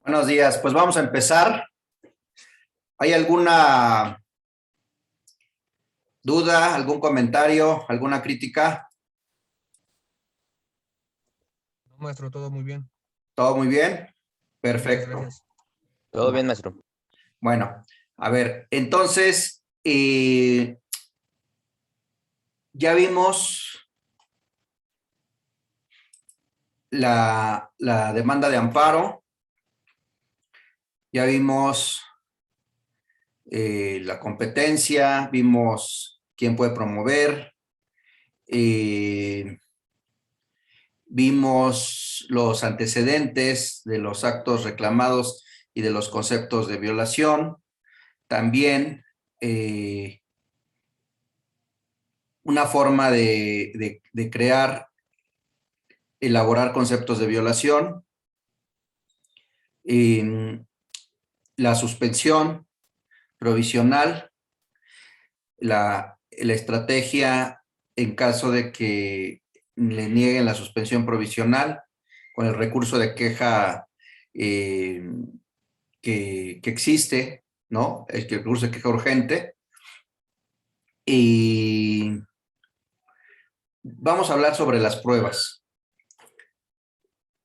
Buenos días, pues vamos a empezar. ¿Hay alguna duda, algún comentario, alguna crítica? No, maestro, todo muy bien. ¿Todo muy bien? Muchas Perfecto. gracias. Todo bien, maestro. Bueno, a ver, entonces, ya vimos la demanda de amparo, ya vimos la competencia, vimos quién puede promover, vimos los antecedentes de los actos reclamados y de los conceptos de violación. También una forma de crear, elaborar conceptos de violación, la suspensión provisional, la estrategia en caso de que le nieguen la suspensión provisional con el recurso de queja que existe, ¿no? El recurso de queja urgente. Y vamos a hablar sobre las pruebas.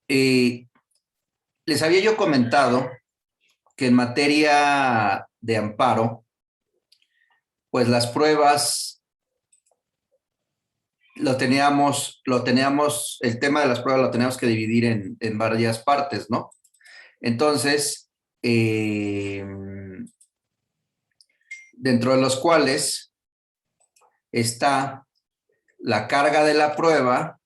Les había yo comentado que en materia de amparo, pues las pruebas el tema de las pruebas lo teníamos que dividir en varias partes, ¿no? Entonces, dentro de los cuales está la carga de la prueba,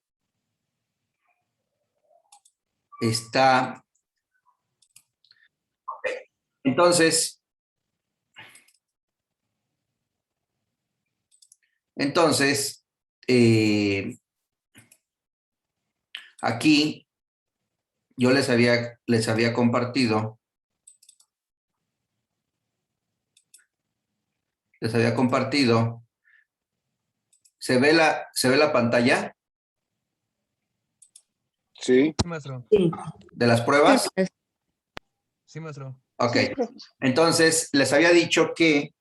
está... Entonces, aquí yo les había compartido, ¿se ve la pantalla Sí. Sí, maestro. de las pruebas? Sí, maestro. Ok, entonces les había dicho que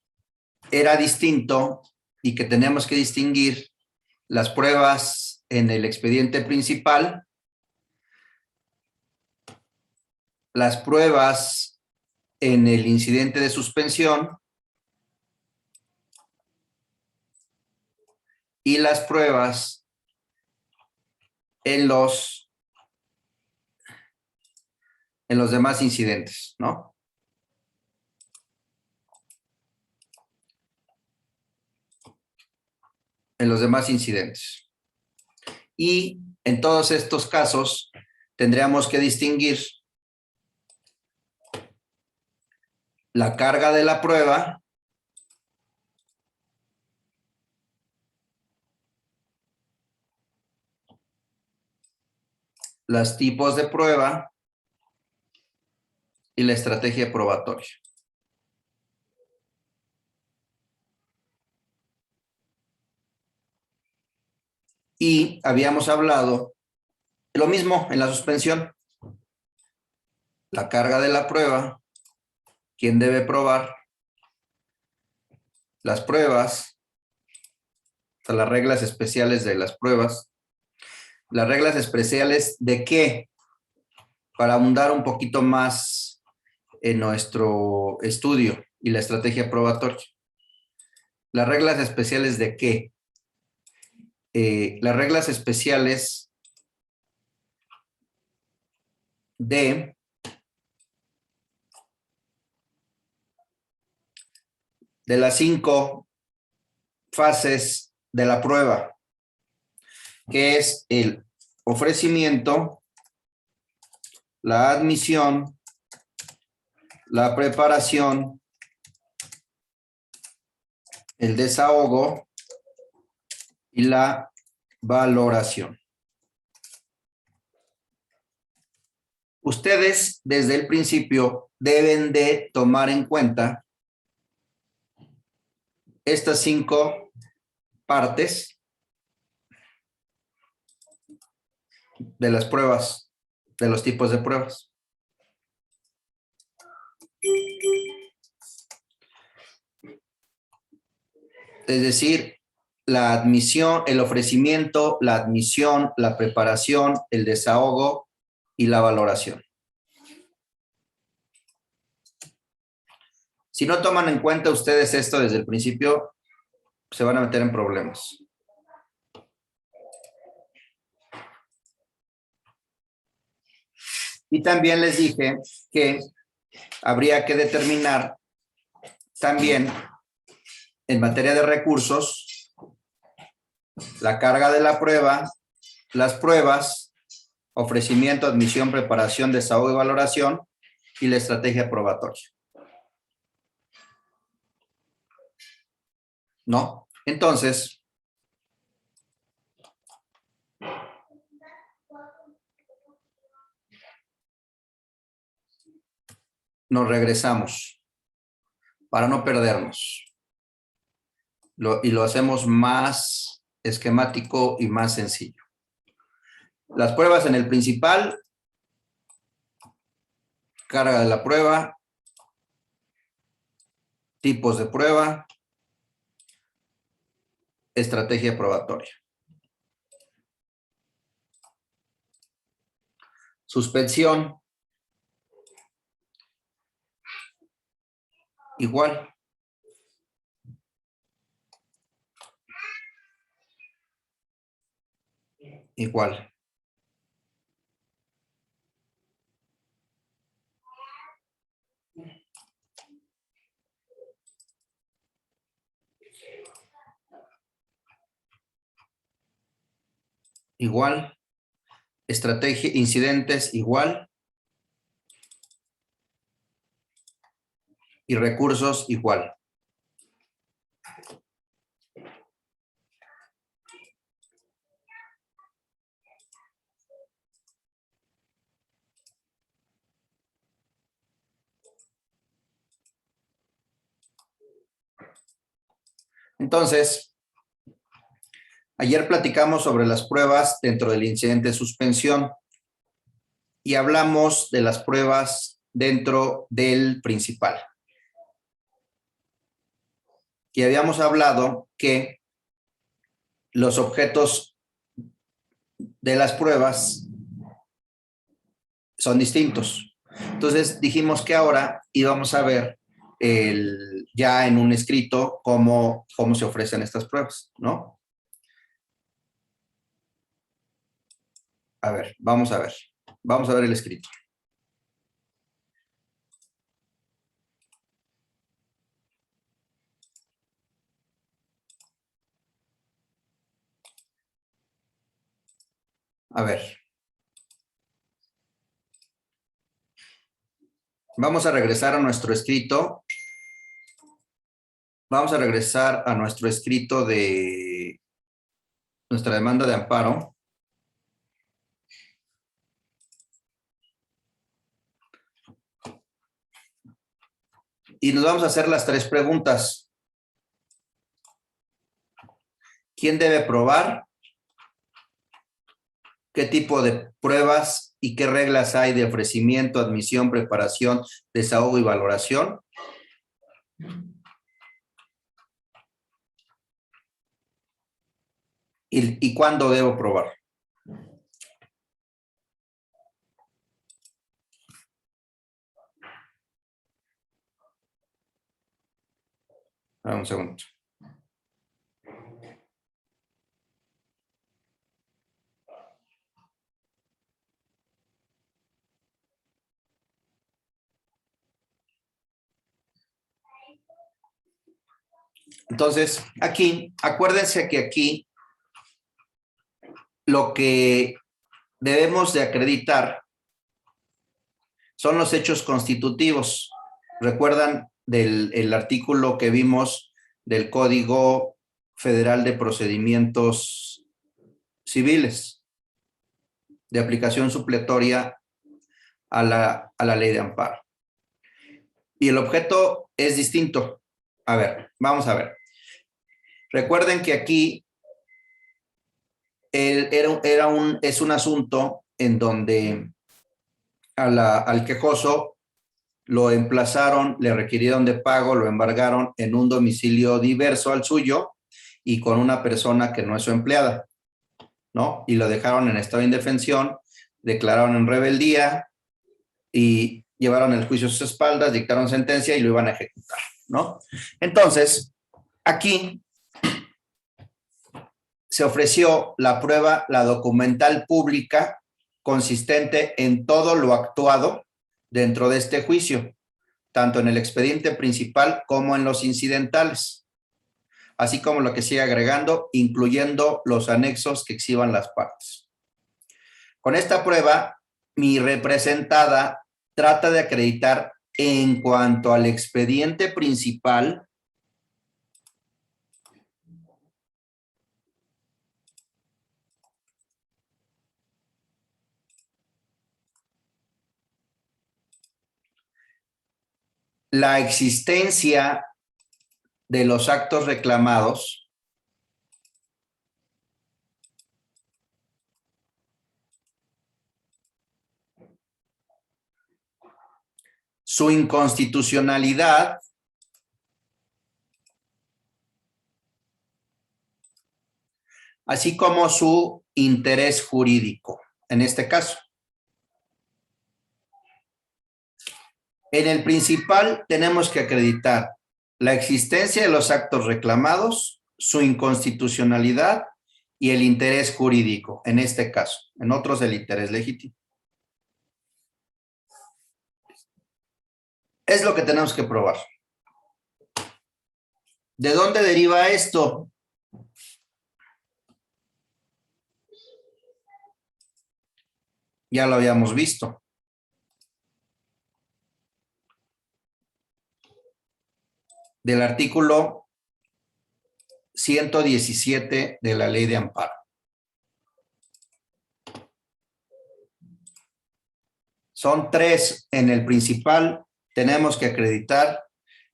era distinto y que teníamos que distinguir las pruebas en el expediente principal, las pruebas en el incidente de suspensión y las pruebas en los demás incidentes, ¿no? En los demás incidentes. Y en todos estos casos tendríamos que distinguir la carga de la prueba los tipos de prueba y la estrategia probatoria. Y habíamos hablado lo mismo en la suspensión. La carga de la prueba, quién debe probar, las pruebas, o sea, las reglas especiales de las pruebas. ¿Las reglas especiales de qué? Para abundar un poquito más en nuestro estudio y la estrategia probatoria. ¿Las reglas especiales de qué? Las reglas especiales de las 5 fases de la prueba, que es el ofrecimiento, la admisión, la preparación, el desahogo y la valoración. Ustedes desde el principio deben de tomar en cuenta estas 5 partes de las pruebas, de los tipos de pruebas. Es decir, la admisión, el ofrecimiento, la admisión, la preparación, el desahogo y la valoración. Si no toman en cuenta ustedes esto desde el principio, se van a meter en problemas. Y también les dije que habría que determinar también en materia de recursos la carga de la prueba, las pruebas, ofrecimiento, admisión, preparación, desahogo y valoración y la estrategia probatoria. ¿No? Entonces, nos regresamos para no perdernos. Y lo hacemos más esquemático y más sencillo. Las pruebas en el principal, carga de la prueba, tipos de prueba, estrategia probatoria. Suspensión, igual. Igual. Igual. Estrategia, incidentes, igual. Y recursos, igual. Entonces, ayer platicamos sobre las pruebas dentro del incidente de suspensión y hablamos de las pruebas dentro del principal. Y habíamos hablado que los objetos de las pruebas son distintos. Entonces dijimos que ahora íbamos a ver ya en un escrito cómo se ofrecen estas pruebas, ¿no? A ver, vamos a ver. Vamos a ver el escrito. A ver. Vamos a regresar a nuestro escrito. Vamos a regresar a nuestro escrito de nuestra demanda de amparo. Y nos vamos a hacer las tres preguntas. ¿Quién debe probar? ¿Qué tipo de pruebas y qué reglas hay de ofrecimiento, admisión, preparación, desahogo y valoración? ¿Y cuándo debo probar? Un segundo. Entonces, aquí, acuérdense que aquí lo que debemos de acreditar son los hechos constitutivos. ¿Recuerdan del artículo que vimos del Código Federal de Procedimientos Civiles de aplicación supletoria a la ley de amparo? Y el objeto es distinto. A ver, vamos a ver. Recuerden que aquí es un asunto en donde al quejoso lo emplazaron, le requirieron de pago, lo embargaron en un domicilio diverso al suyo y con una persona que no es su empleada, ¿no? Y lo dejaron en estado de indefensión, declararon en rebeldía y llevaron el juicio a sus espaldas, dictaron sentencia y lo iban a ejecutar, ¿no? Entonces, aquí se ofreció la prueba, la documental pública, consistente en todo lo actuado dentro de este juicio, tanto en el expediente principal como en los incidentales, así como lo que sigue agregando, incluyendo los anexos que exhiban las partes. Con esta prueba, mi representada trata de acreditar en cuanto al expediente principal la existencia de los actos reclamados su inconstitucionalidad así como su interés jurídico, en este caso. En el principal tenemos que acreditar la existencia de los actos reclamados, su inconstitucionalidad y el interés jurídico, en este caso. En otros, el interés legítimo. Es lo que tenemos que probar. ¿De dónde deriva esto? Ya lo habíamos visto. Del artículo 117 de la Ley de Amparo. Son 3 en el principal. Tenemos que acreditar.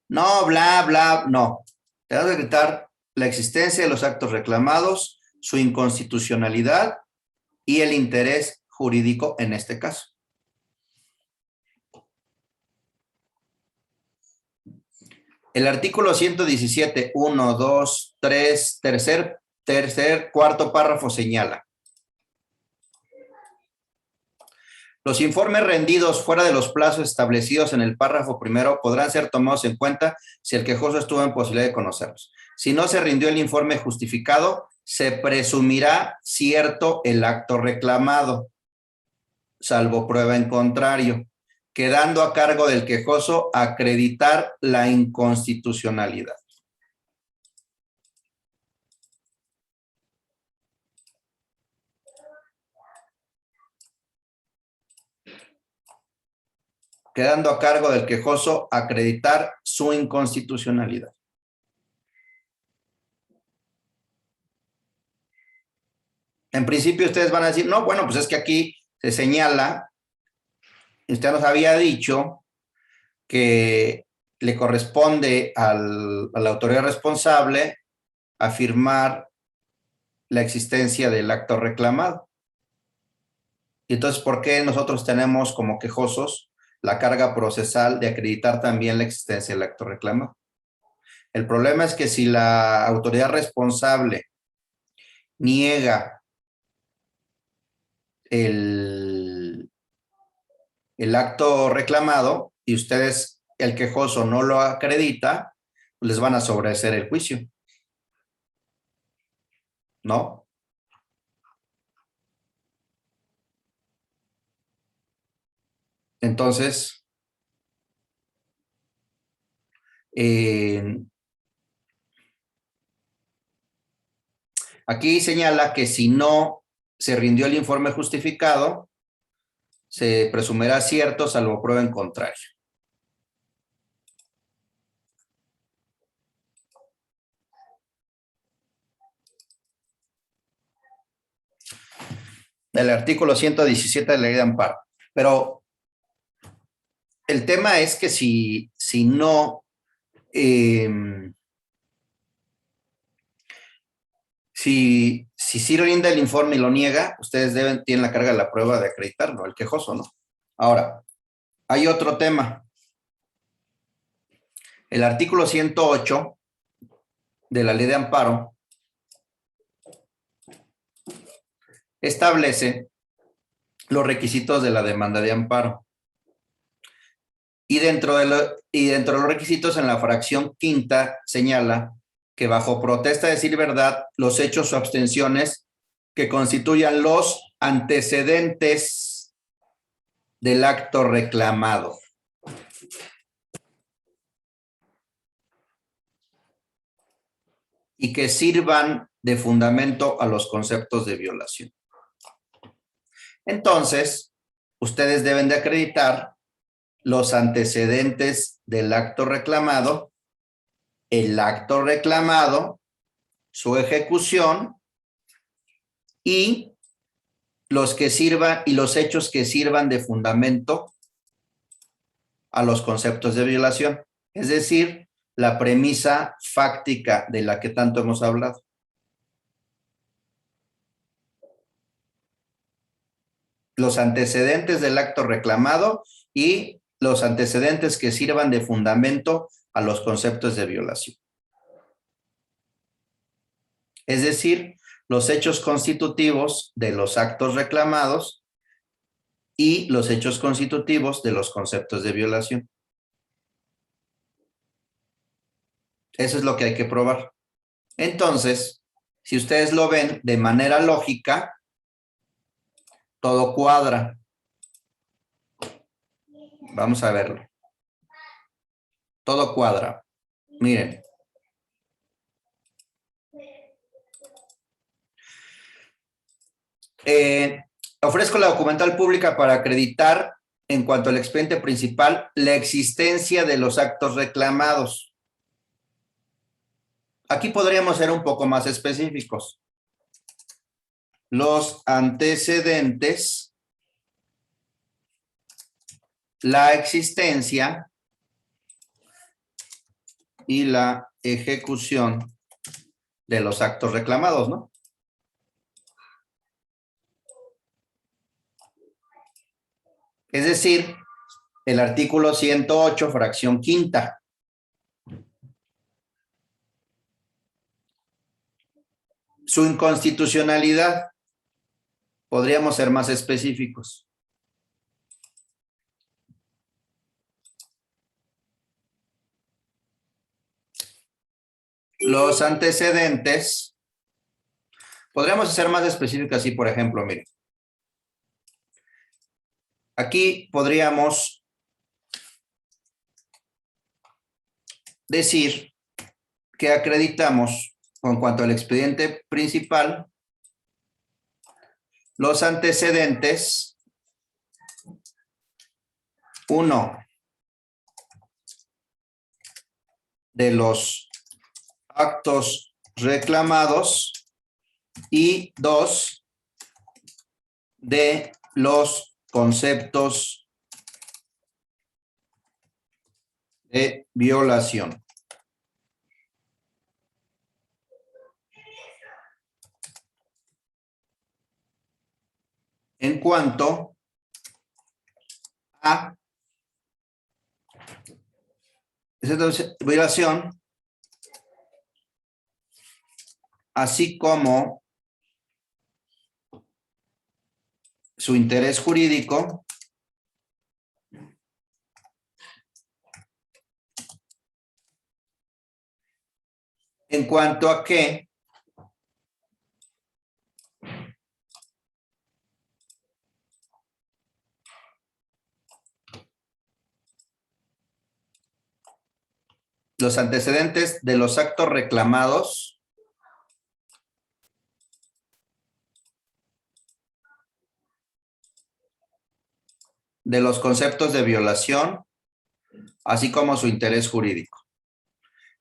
No, bla, bla, no. Tenemos que acreditar la existencia de los actos reclamados, su inconstitucionalidad y el interés jurídico en este caso. El artículo 117, 1, 2, 3, cuarto párrafo señala: los informes rendidos fuera de los plazos establecidos en el párrafo primero podrán ser tomados en cuenta si el quejoso estuvo en posibilidad de conocerlos. Si no se rindió el informe justificado, se presumirá cierto el acto reclamado, salvo prueba en contrario, quedando a cargo del quejoso acreditar la inconstitucionalidad. Quedando a cargo del quejoso acreditar su inconstitucionalidad. En principio ustedes van a decir, no, bueno, pues es que aquí se señala, usted nos había dicho que le corresponde a la autoridad responsable afirmar la existencia del acto reclamado. Y entonces, ¿por qué nosotros tenemos como quejosos la carga procesal de acreditar también la existencia del acto reclamado? El problema es que si la autoridad responsable niega el acto reclamado y ustedes, el quejoso, no lo acredita, les van a sobreseer el juicio, ¿no? Entonces, aquí señala que si no se rindió el informe justificado, se presumirá cierto salvo prueba en contrario. Del artículo 117 de la Ley de Amparo. Pero el tema es que si no, si sí rinde el informe y lo niega, ustedes tienen la carga de la prueba de acreditarlo, el quejoso, ¿no? Ahora, hay otro tema. El artículo 108 de la Ley de Amparo establece los requisitos de la demanda de amparo. Y dentro de los requisitos, en la fracción quinta señala que bajo protesta de decir verdad, los hechos o abstenciones que constituyan los antecedentes del acto reclamado. Y que sirvan de fundamento a los conceptos de violación. Entonces, ustedes deben de acreditar los antecedentes del acto reclamado, el acto reclamado, su ejecución y los hechos que sirvan de fundamento a los conceptos de violación. Es decir, la premisa fáctica de la que tanto hemos hablado. Los antecedentes del acto reclamado y los antecedentes que sirvan de fundamento a los conceptos de violación. Es decir, los hechos constitutivos de los actos reclamados y los hechos constitutivos de los conceptos de violación. Eso es lo que hay que probar. Entonces, si ustedes lo ven de manera lógica, todo cuadra. Vamos a verlo. Todo cuadra. Miren. Ofrezco la documental pública para acreditar, en cuanto al expediente principal, la existencia de los actos reclamados. Aquí podríamos ser un poco más específicos. Los antecedentes, la existencia y la ejecución de los actos reclamados, ¿no? Es decir, el artículo 108, fracción quinta. Su inconstitucionalidad. Podríamos ser más específicos. Los antecedentes. Podríamos ser más específicos así, por ejemplo, miren. Aquí podríamos decir que acreditamos, en cuanto al expediente principal, los antecedentes, 1, de los actos reclamados y 2, de los conceptos de violación. En cuanto a esa violación, así como su interés jurídico, en cuanto a que los antecedentes de los actos reclamados de los conceptos de violación, así como su interés jurídico.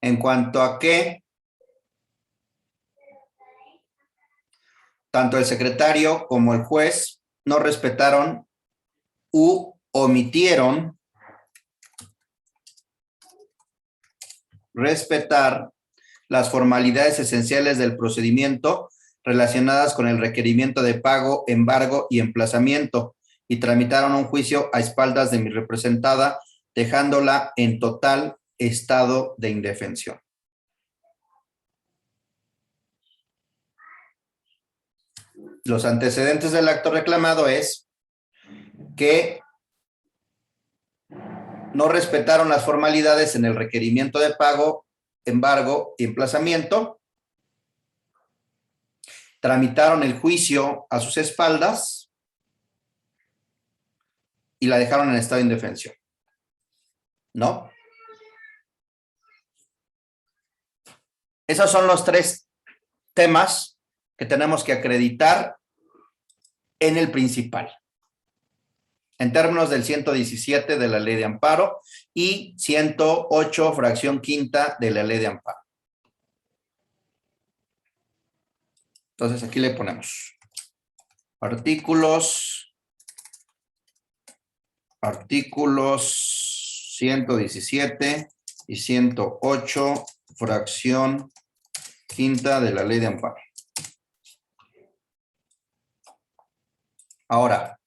En cuanto a que tanto el secretario como el juez no respetaron u omitieron respetar las formalidades esenciales del procedimiento relacionadas con el requerimiento de pago, embargo y emplazamiento, y tramitaron un juicio a espaldas de mi representada, dejándola en total estado de indefensión. los antecedentes del acto reclamado es que no respetaron las formalidades en el requerimiento de pago, embargo y emplazamiento, tramitaron el juicio a sus espaldas y la dejaron en estado de indefensión, ¿no? Esos son los tres temas que tenemos que acreditar en el principal, en términos del 117 de la Ley de Amparo y 108, fracción quinta de la Ley de Amparo. Entonces, aquí le ponemos artículos 117 y 108, fracción quinta de la Ley de Amparo. Ahora,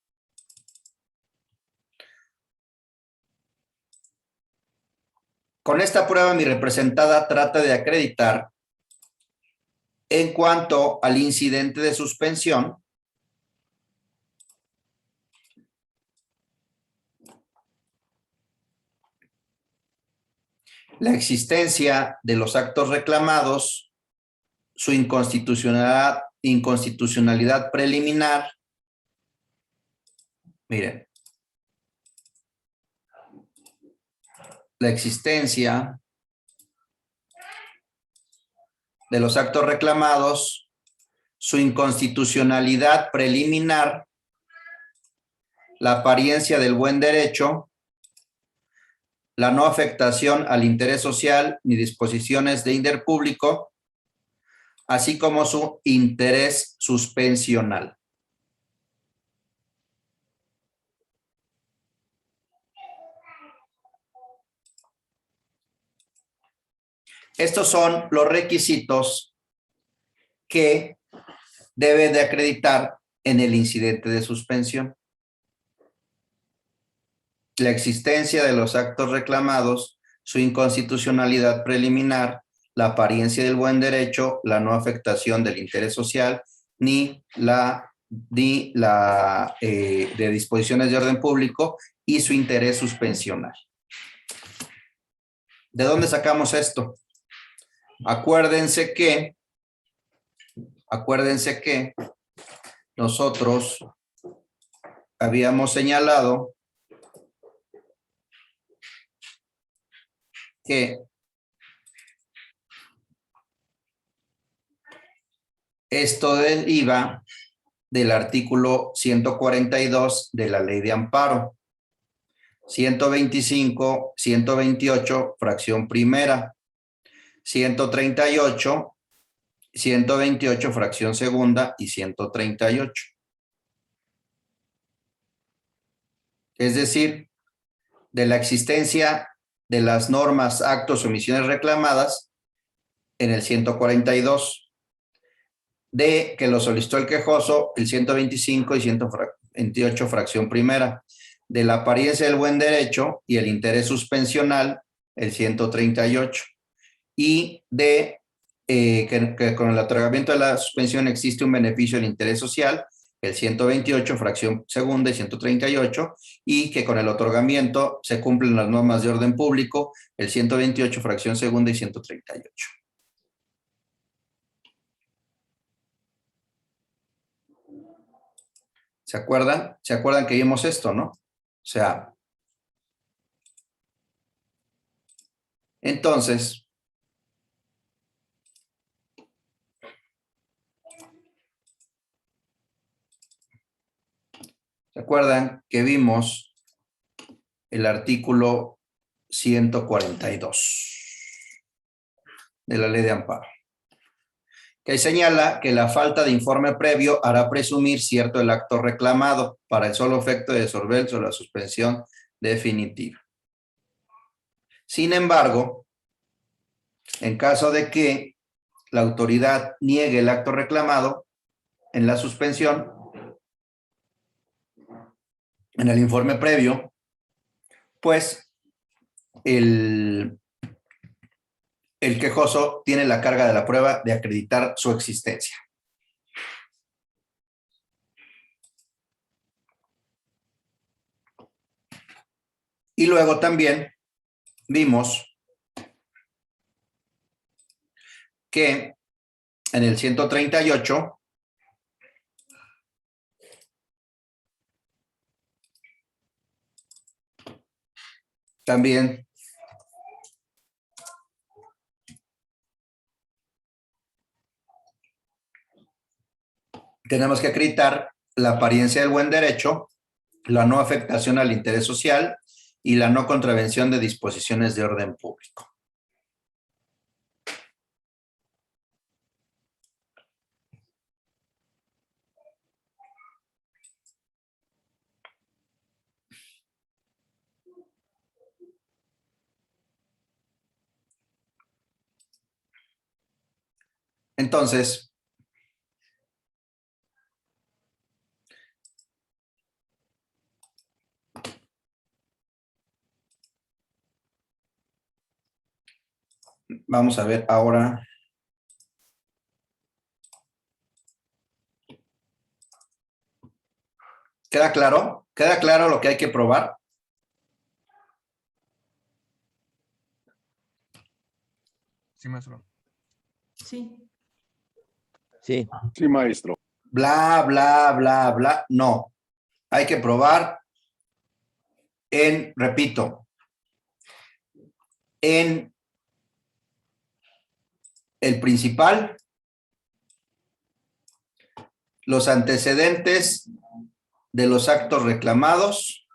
con esta prueba mi representada trata de acreditar en cuanto al incidente de suspensión la existencia de los actos reclamados, su inconstitucionalidad preliminar. Miren, la existencia de los actos reclamados, su inconstitucionalidad preliminar, la apariencia del buen derecho, la no afectación al interés social ni disposiciones de ínter público, así como su interés suspensional. Estos son los requisitos que debe de acreditar en el incidente de suspensión. La existencia de los actos reclamados, su inconstitucionalidad preliminar, la apariencia del buen derecho, la no afectación del interés social, ni la de disposiciones de orden público y su interés suspensional. ¿De dónde sacamos esto? Acuérdense que nosotros habíamos señalado que esto deriva del artículo 142 de la Ley de Amparo, 125, 128, fracción primera, 138, 128, fracción segunda y 138. Es decir, de la existencia de las normas, actos o omisiones reclamadas en el 142, de que lo solicitó el quejoso, el 125 y 128, fracción primera, de la apariencia del buen derecho y el interés suspensional, el 138, y de que con el otorgamiento de la suspensión existe un beneficio del interés social, el 128, fracción segunda y 138, y que con el otorgamiento se cumplen las normas de orden público, el 128, fracción segunda y 138. ¿Se acuerdan? ¿Se acuerdan que vimos esto, no? O sea, entonces, ¿se acuerdan que vimos el artículo 142 de la Ley de Amparo? Que señala que la falta de informe previo hará presumir cierto el acto reclamado para el solo efecto de resolver sobre la suspensión definitiva. Sin embargo, en caso de que la autoridad niegue el acto reclamado en la suspensión, en el informe previo, pues el quejoso tiene la carga de la prueba de acreditar su existencia. Y luego también vimos que en el 138 también tenemos que acreditar la apariencia del buen derecho, la no afectación al interés social y la no contravención de disposiciones de orden público. Entonces, vamos a ver ahora. ¿Queda claro? ¿Queda claro lo que hay que probar? Sí, maestro. Sí. Sí. Sí, maestro. Bla, bla, bla, bla. No. Hay que probar repito, en el principal, los antecedentes de los actos reclamados,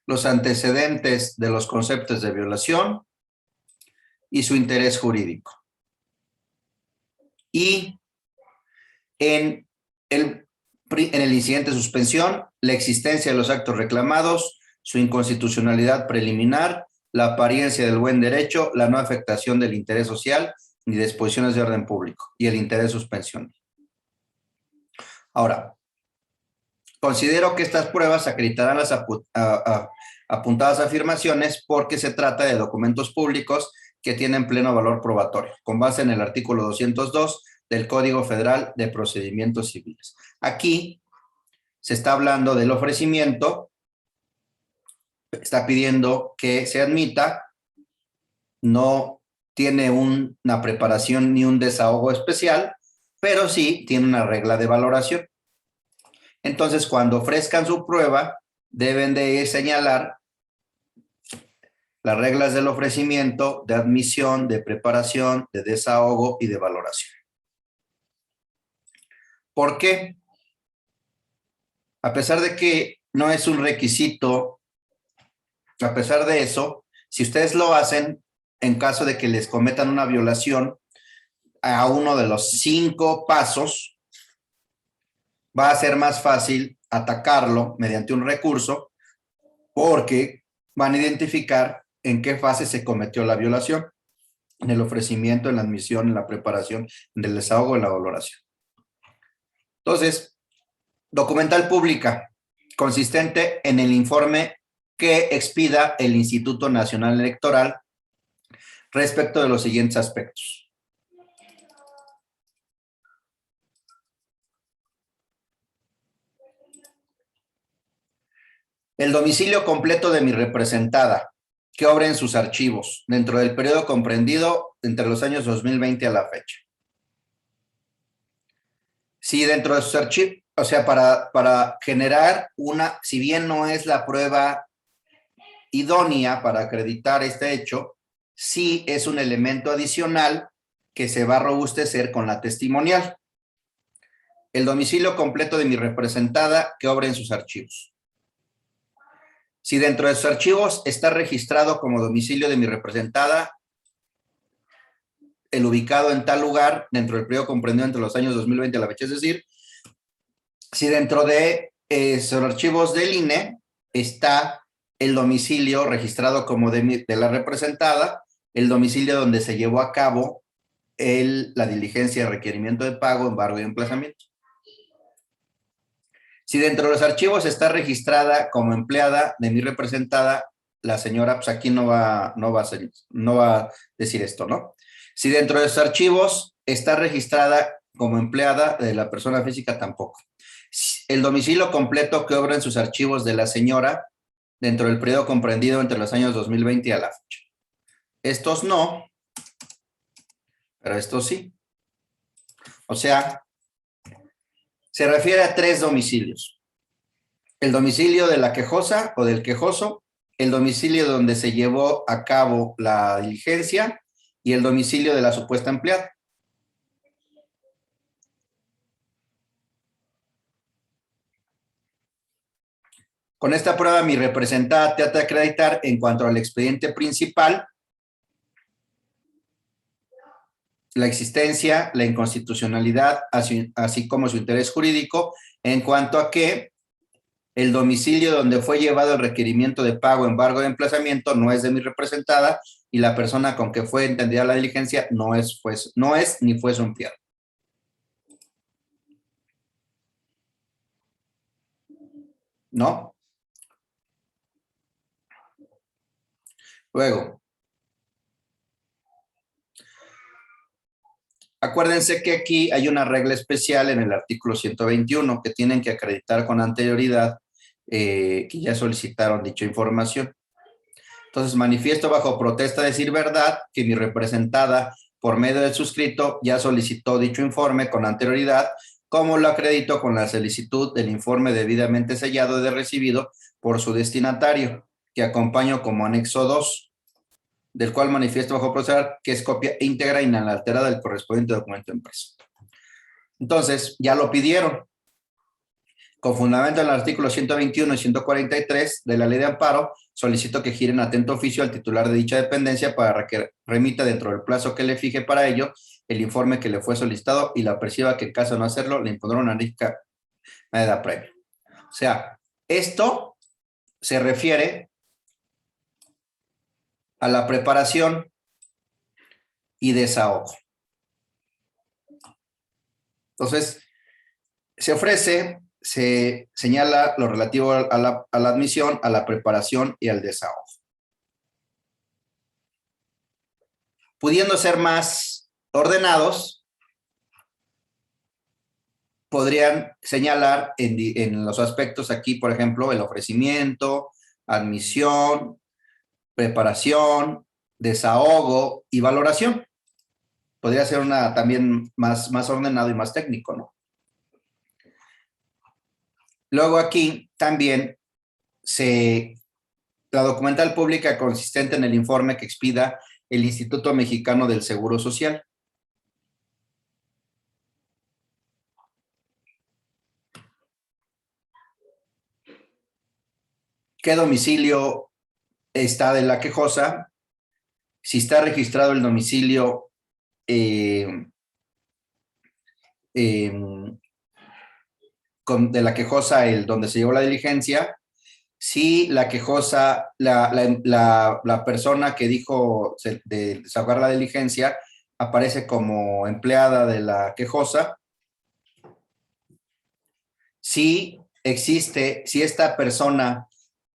los antecedentes de los conceptos de violación y su interés jurídico. Y en el incidente de suspensión, la existencia de los actos reclamados, su inconstitucionalidad preliminar, la apariencia del buen derecho, la no afectación del interés social ni disposiciones de orden público y el interés de suspensión. Ahora, considero que estas pruebas acreditarán las apuntadas afirmaciones porque se trata de documentos públicos que tienen pleno valor probatorio, con base en el artículo 202 del Código Federal de Procedimientos Civiles. Aquí se está hablando del ofrecimiento, está pidiendo que se admita, no tiene una preparación ni un desahogo especial, pero sí tiene una regla de valoración. Entonces, cuando ofrezcan su prueba, deben de señalar las reglas del ofrecimiento, de admisión, de preparación, de desahogo y de valoración. ¿Por qué? A pesar de que no es un requisito, a pesar de eso, si ustedes lo hacen en caso de que les cometan una violación a uno de los 5 pasos, va a ser más fácil atacarlo mediante un recurso porque van a identificar en qué fase se cometió la violación, en el ofrecimiento, en la admisión, en la preparación, en el desahogo, en la valoración. Entonces, documental pública, consistente en el informe que expida el Instituto Nacional Electoral respecto de los siguientes aspectos. El domicilio completo de mi representada, que obra en sus archivos, dentro del periodo comprendido entre los años 2020 a la fecha. Si dentro de sus archivos, o sea, para generar si bien no es la prueba idónea para acreditar este hecho, sí es un elemento adicional que se va a robustecer con la testimonial. El domicilio completo de mi representada que obra en sus archivos. Si dentro de sus archivos está registrado como domicilio de mi representada, el ubicado en tal lugar, dentro del periodo comprendido entre los años 2020 a la fecha, es decir, si dentro de sus archivos del INE está el domicilio registrado como de la representada, el domicilio donde se llevó a cabo la diligencia de requerimiento de pago, embargo y emplazamiento. Si dentro de los archivos está registrada como empleada de mi representada la señora, pues aquí no va a decir esto, ¿no? Si dentro de sus archivos está registrada como empleada de la persona física, tampoco. El domicilio completo que obra en sus archivos de la señora dentro del periodo comprendido entre los años 2020 y a la fecha. Estos no, pero estos sí. O sea, se refiere a 3 domicilios. El domicilio de la quejosa o del quejoso, el domicilio donde se llevó a cabo la diligencia y el domicilio de la supuesta empleada. Con esta prueba, mi representada trata de acreditar en cuanto al expediente principal la existencia, la inconstitucionalidad, así como su interés jurídico, en cuanto a que el domicilio donde fue llevado el requerimiento de pago, embargo de emplazamiento, no es de mi representada y la persona con que fue entendida la diligencia no es ni fue su empleado. ¿No? Luego, acuérdense que aquí hay una regla especial en el artículo 121 que tienen que acreditar con anterioridad que ya solicitaron dicha información. Entonces, manifiesto bajo protesta de decir verdad que mi representada, por medio del suscrito, ya solicitó dicho informe con anterioridad, como lo acredito con la solicitud del informe debidamente sellado de recibido por su destinatario, que acompaño como anexo 2, del cual manifiesto bajo protesta que es copia íntegra e inalterada del correspondiente documento impreso. Entonces, ya lo pidieron. Con fundamento en el artículo 121 y 143 de la Ley de Amparo, solicito que giren atento oficio al titular de dicha dependencia para que remita dentro del plazo que le fije para ello el informe que le fue solicitado y la perciba que en caso de no hacerlo le impondrá una única medida previa. O sea, esto se refiere a la preparación y desahogo. Entonces, se señala lo relativo a la admisión, a la preparación y al desahogo. Pudiendo ser más ordenados, podrían señalar en los aspectos aquí, por ejemplo, el ofrecimiento, admisión, preparación, desahogo y valoración. Podría ser también más ordenado y más técnico, ¿no? Luego aquí también la documental pública consistente en el informe que expida el Instituto Mexicano del Seguro Social. ¿Qué domicilio está de la quejosa? Si está registrado el domicilio de la quejosa, donde se llevó la diligencia, si la quejosa, la persona que dijo de desahogar la diligencia, aparece como empleada de la quejosa, si esta persona,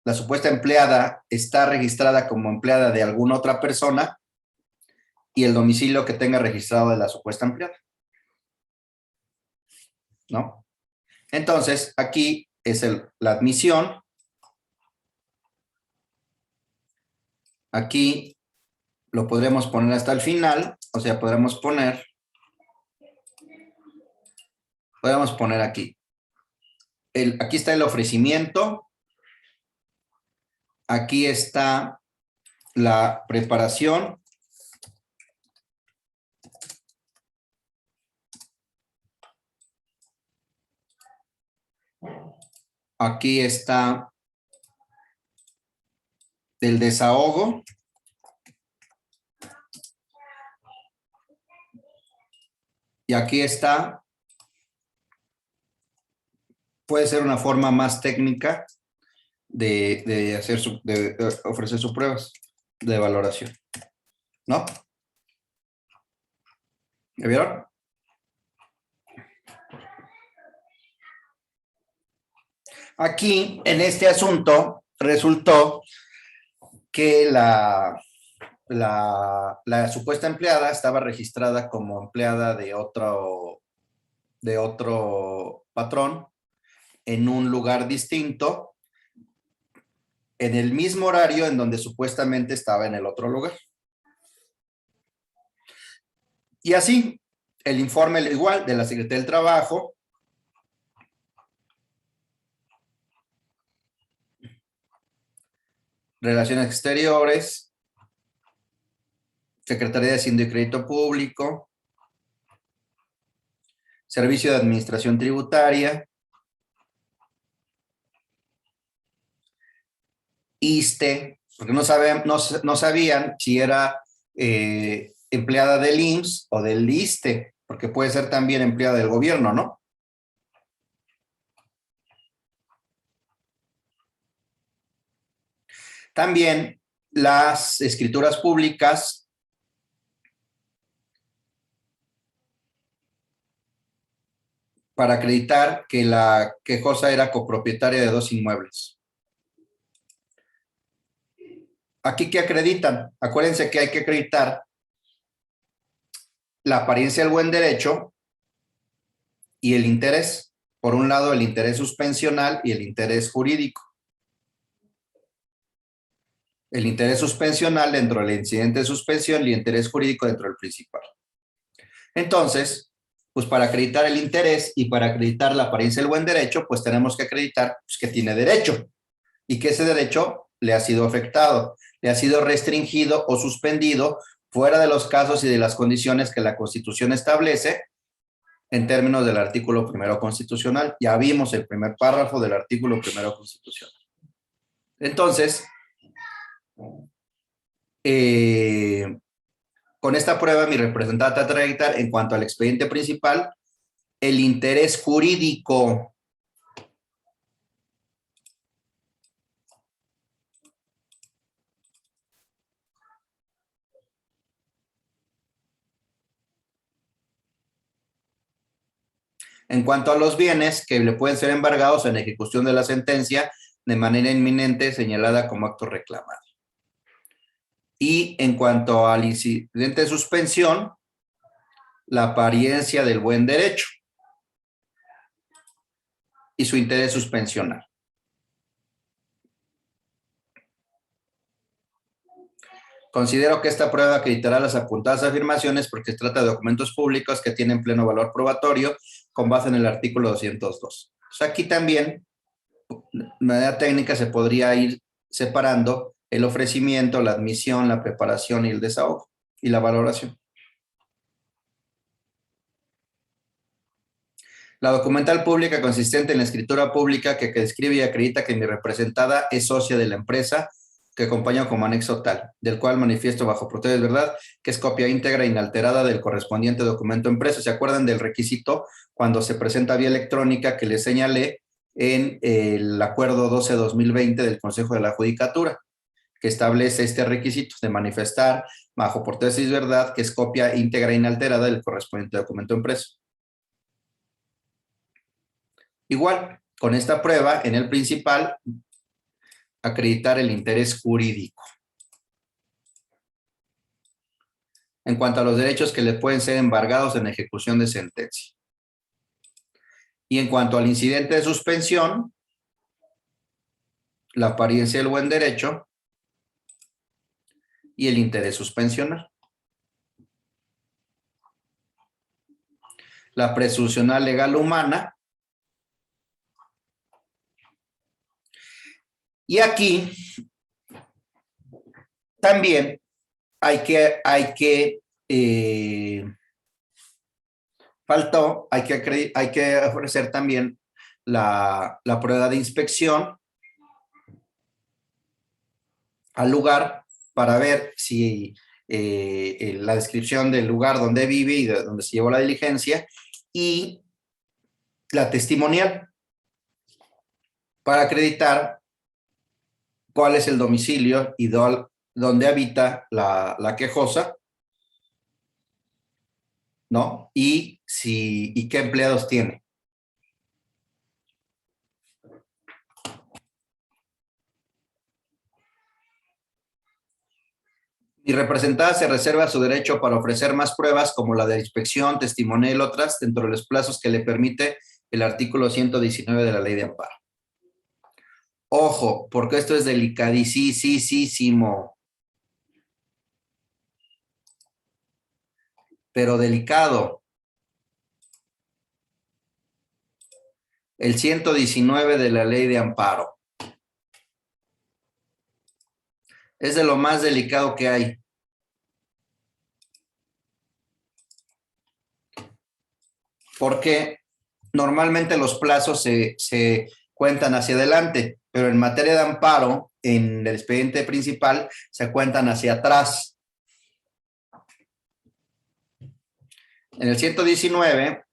la supuesta empleada, está registrada como empleada de alguna otra persona y el domicilio que tenga registrado de la supuesta empleada, ¿no? Entonces, aquí es la admisión. Aquí lo podremos poner hasta el final, o sea, podremos poner aquí. Aquí está el ofrecimiento. Aquí está la preparación. Aquí está el desahogo. Y aquí está, puede ser una forma más técnica de ofrecer sus pruebas de valoración, ¿no? ¿Ya vieron? Aquí, en este asunto, resultó que la supuesta empleada estaba registrada como empleada de otro patrón en un lugar distinto, en el mismo horario en donde supuestamente estaba en el otro lugar. Y así, el informe igual de la Secretaría del Trabajo, Relaciones Exteriores, Secretaría de Hacienda y Crédito Público, Servicio de Administración Tributaria, ISSSTE, porque no sabían si era empleada del IMSS o del ISSSTE, porque puede ser también empleada del gobierno, ¿no? También las escrituras públicas para acreditar que la quejosa era copropietaria de 2 inmuebles. ¿Aquí qué acreditan? Acuérdense que hay que acreditar la apariencia del buen derecho y el interés. Por un lado, el interés suspensional y el interés jurídico. El interés suspensional dentro del incidente de suspensión y el interés jurídico dentro del principal. Entonces, pues para acreditar el interés y para acreditar la apariencia del buen derecho, pues tenemos que acreditar pues, que tiene derecho y que ese derecho le ha sido afectado, le ha sido restringido o suspendido fuera de los casos y de las condiciones que la Constitución establece en términos del artículo 1 constitucional. Ya vimos el primer párrafo del artículo 1 constitucional. Entonces, con esta prueba, mi representante trata de acreditar en cuanto al expediente principal el interés jurídico. En cuanto a los bienes que le pueden ser embargados en ejecución de la sentencia de manera inminente señalada como acto reclamado. Y en cuanto al incidente de suspensión, la apariencia del buen derecho y su interés suspensional. Considero que esta prueba acreditará las apuntadas afirmaciones porque se trata de documentos públicos que tienen pleno valor probatorio con base en el artículo 202. O sea, aquí también, de manera técnica, se podría ir separando el ofrecimiento, la admisión, la preparación y el desahogo y la valoración. La documental pública consistente en la escritura pública que describe y acredita que mi representada es socia de la empresa que acompaña como anexo tal, del cual manifiesto bajo protesta de verdad que es copia íntegra e inalterada del correspondiente documento impreso. ¿Se acuerdan del requisito cuando se presenta vía electrónica que les señalé en el acuerdo 12-2020 del Consejo de la Judicatura, que establece este requisito de manifestar bajo protesta de verdad que es copia íntegra e inalterada del correspondiente documento impreso? Igual, con esta prueba, en el principal, acreditar el interés jurídico. En cuanto a los derechos que le pueden ser embargados en ejecución de sentencia. Y en cuanto al incidente de suspensión, la apariencia del buen derecho y el interés suspensional. La presuncional legal humana. Y aquí también hay que ofrecer también la prueba de inspección al lugar para ver si la descripción del lugar donde vive y de donde se llevó la diligencia y la testimonial para acreditar cuál es el domicilio y dónde habita la quejosa, ¿no? Y qué empleados tiene. Mi representada se reserva su derecho para ofrecer más pruebas como la de inspección, testimonial y otras dentro de los plazos que le permite el artículo 119 de la Ley de Amparo. Ojo, porque esto es delicadísimo. Pero delicado. El 119 de la Ley de Amparo. Es de lo más delicado que hay. Porque normalmente los plazos se cuentan hacia adelante, pero en materia de amparo, en el expediente principal, se cuentan hacia atrás. En el 119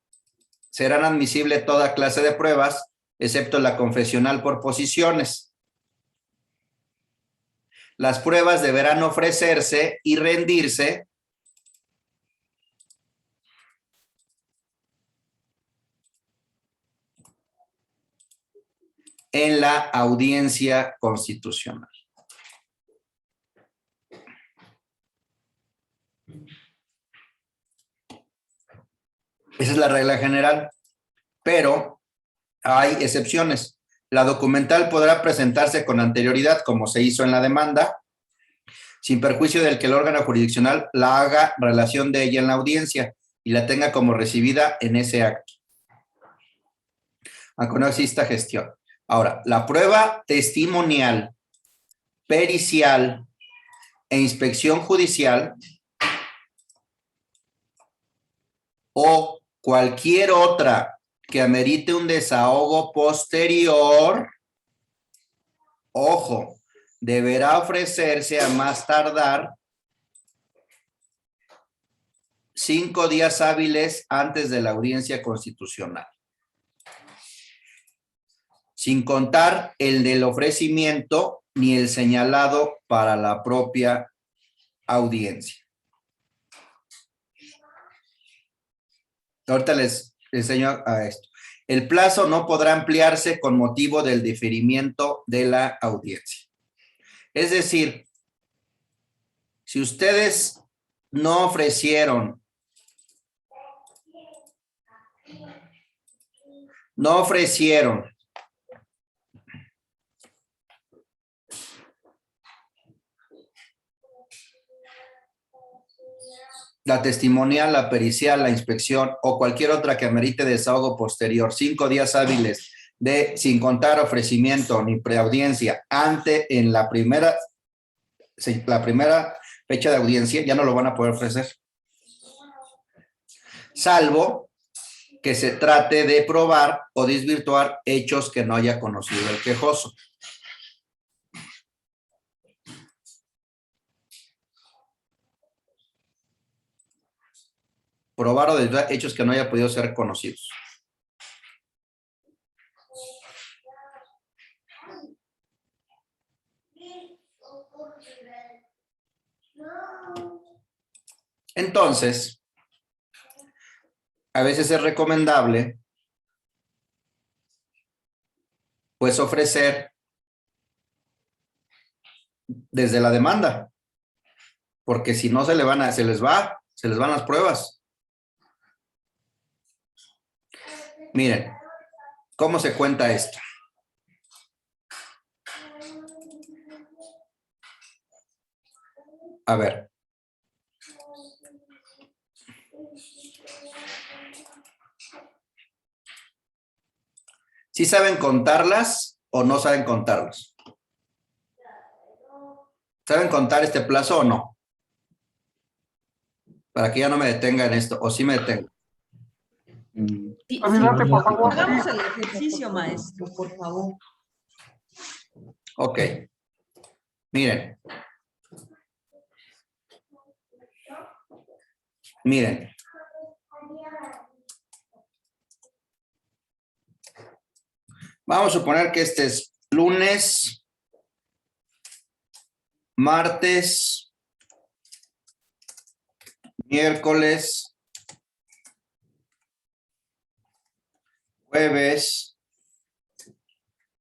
serán admisibles toda clase de pruebas, excepto la confesional por posiciones. Las pruebas deberán ofrecerse y rendirse en la audiencia constitucional. Esa es la regla general, pero hay excepciones. La documental podrá presentarse con anterioridad, como se hizo en la demanda, sin perjuicio del que el órgano jurisdiccional la haga relación de ella en la audiencia y la tenga como recibida en ese acto, aunque no exista gestión. Ahora, la prueba testimonial, pericial e inspección judicial o cualquier otra que amerite un desahogo posterior, ojo, deberá ofrecerse a más tardar 5 días hábiles antes de la audiencia constitucional, sin contar el del ofrecimiento ni el señalado para la propia audiencia. Ahorita les enseño a esto. El plazo no podrá ampliarse con motivo del diferimiento de la audiencia. Es decir, si ustedes no ofrecieron la testimonial, la pericial, la inspección o cualquier otra que amerite desahogo posterior, 5 días hábiles sin contar ofrecimiento ni preaudiencia en la primera fecha de audiencia, ya no lo van a poder ofrecer. Salvo que se trate de probar o desvirtuar hechos que no haya conocido el quejoso. Probar o desvirtuar hechos que no haya podido ser conocidos. Entonces, a veces es recomendable pues ofrecer desde la demanda, porque si no se les van las pruebas. Miren, ¿cómo se cuenta esto? A ver. ¿Sí saben contarlas o no saben contarlas? ¿Saben contar este plazo o no? Para que ya no me detenga en esto, o sí me detengo. Adelante, por favor. Hagamos el ejercicio, maestro, por favor. Ok. Miren. Vamos a suponer que este es lunes, martes, miércoles, jueves,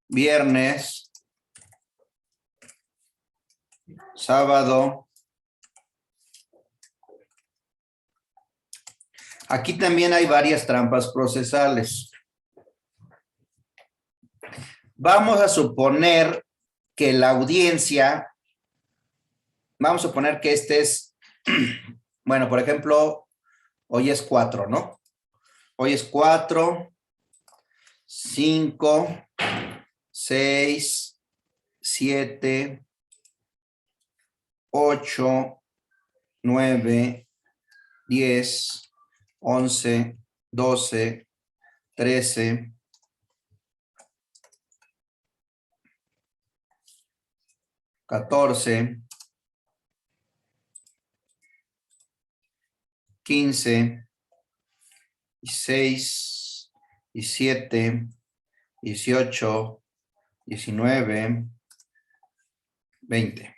viernes, sábado, Aquí también hay varias trampas procesales. Vamos a suponer que la audiencia, vamos a suponer que este es, bueno, por ejemplo, hoy es 4, ¿no? Hoy es 4, 5, 6, 7, 8, 9, 10, 11, 12, 13, 14, 15, 16, 17, 18, 19, 20.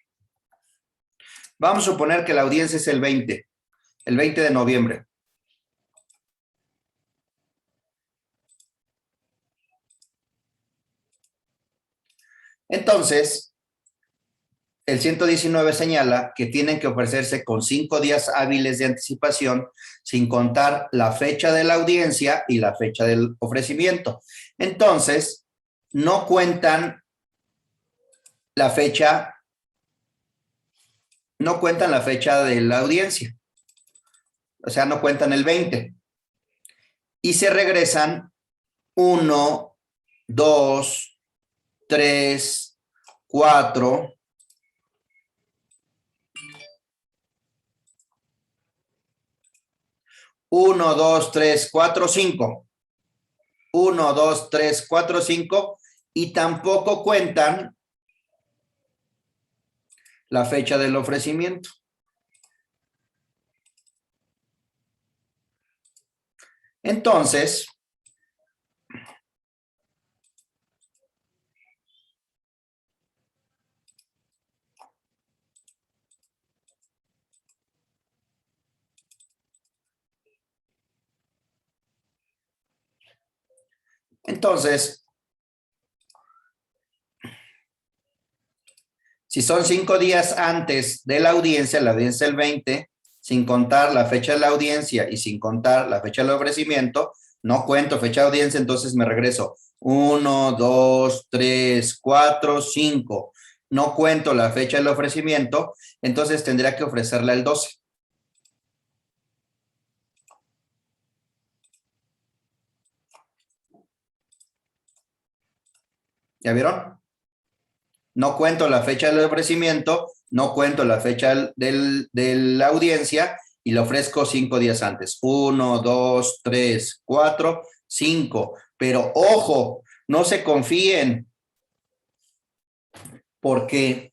Vamos a suponer que la audiencia es el 20 de noviembre. Entonces, el 119 señala que tienen que ofrecerse con 5 días hábiles de anticipación, sin contar la fecha de la audiencia y la fecha del ofrecimiento. Entonces, no cuentan la fecha, de la audiencia. O sea, no cuentan el 20. Y se regresan 1, 2, 3, 4, 1, 2, 3, 4, 5. 1, 2, 3, 4, 5. Y tampoco cuentan la fecha del ofrecimiento. Entonces, si son 5 días antes de la audiencia el 20, sin contar la fecha de la audiencia y sin contar la fecha del ofrecimiento, no cuento fecha de audiencia, entonces me regreso 1, 2, 3, 4, 5. No cuento la fecha del ofrecimiento, entonces tendría que ofrecerla el 12. ¿Ya vieron? No cuento la fecha del ofrecimiento, no cuento la fecha de la audiencia y le ofrezco 5 días antes. 1, 2, 3, 4, 5. Pero ojo, no se confíen porque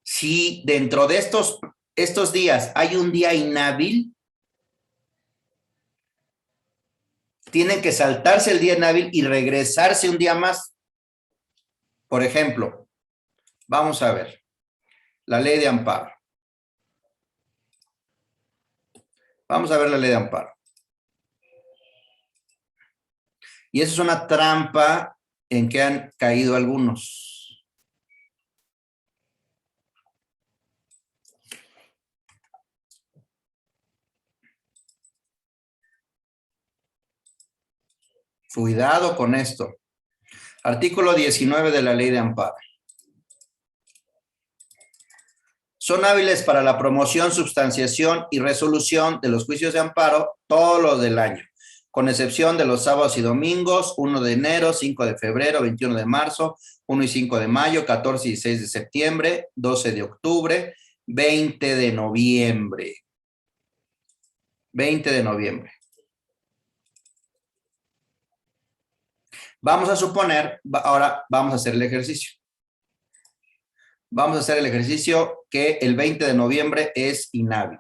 si dentro de estos días hay un día inhábil, tienen que saltarse el día inhábil y regresarse un día más. Por ejemplo, vamos a ver la ley de amparo. Vamos a ver la ley de amparo. Y eso es una trampa en que han caído algunos. Cuidado con esto. Artículo 19 de la ley de amparo. Son hábiles para la promoción, substanciación y resolución de los juicios de amparo todos los del año, con excepción de los sábados y domingos, 1 de enero, 5 de febrero, 21 de marzo, 1 y 5 de mayo, 14 y 16 de septiembre, 12 de octubre, 20 de noviembre. 20 de noviembre. Vamos a suponer, ahora vamos a hacer el ejercicio. Vamos a hacer el ejercicio que el 20 de noviembre es inhábil.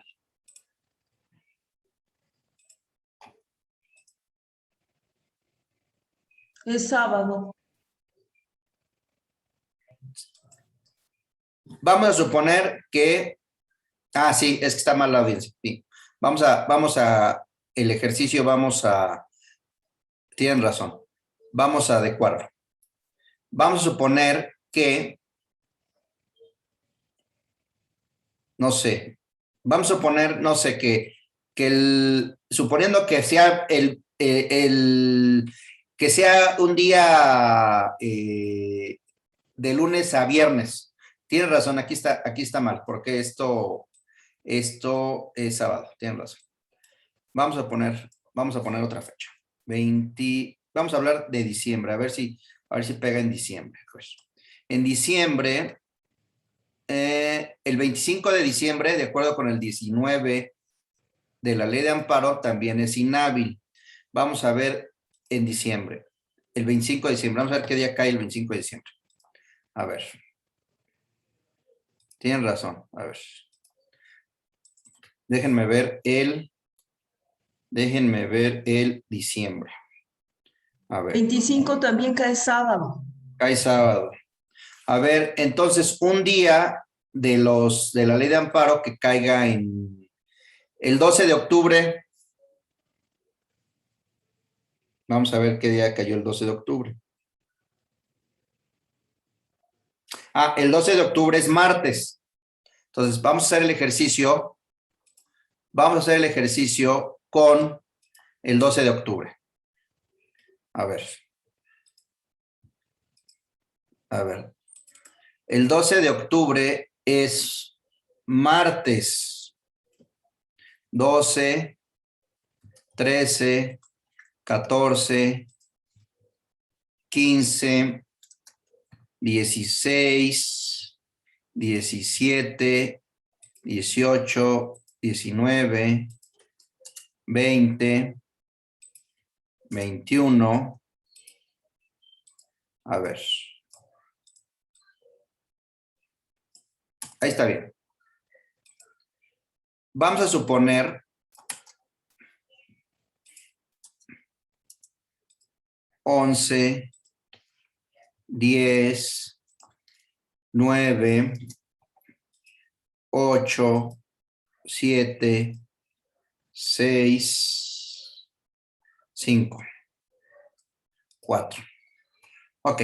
Es sábado. Vamos a suponer que... sí, es que está mal la audiencia. Sí. Vamos a el ejercicio, tienen razón. Vamos a adecuarlo. Vamos a suponer que no sé, vamos a suponer, no sé, suponiendo que sea que sea un día de lunes a viernes. Tienes razón, aquí está mal, porque esto es sábado, tienes razón. Vamos a poner otra fecha. Vamos a hablar de diciembre, a ver si pega en diciembre. Pues. En diciembre, el 25 de diciembre, de acuerdo con el 19 de la ley de amparo, también es inhábil. Vamos a ver en diciembre, el 25 de diciembre. Vamos a ver qué día cae el 25 de diciembre. A ver. Tienen razón. A ver. Déjenme ver el diciembre. A ver. 25 también cae sábado. Cae sábado. A ver, entonces un día de la ley de amparo que caiga en el 12 de octubre. Vamos a ver qué día cayó el 12 de octubre. Ah, el 12 de octubre es martes. Entonces vamos a hacer el ejercicio. Vamos a hacer el ejercicio con el 12 de octubre. A ver. A ver. El 12 de octubre es martes. 12, 13, 14, 15, 16, 17, 18, 19, 20, 21. A ver. Ahí está bien. Vamos a suponer once, 10, 9, 8, 7, 6, 5, 4. Ok.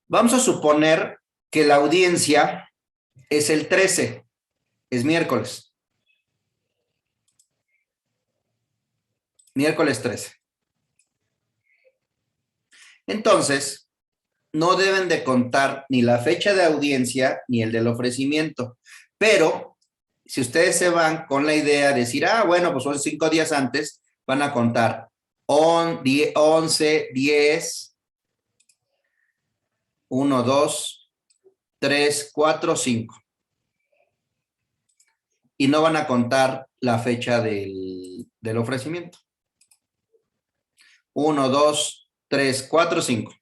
Vamos a suponer que la audiencia es el 13, es miércoles. Miércoles 13. Entonces, no deben de contar ni la fecha de audiencia ni el del ofrecimiento. Pero, si ustedes se van con la idea de decir, bueno, pues son 5 días antes, van a contar 11, 10, 1, 2, 3, 4, 5. Y no van a contar la fecha del ofrecimiento. 1, 2, 3, 4, 5.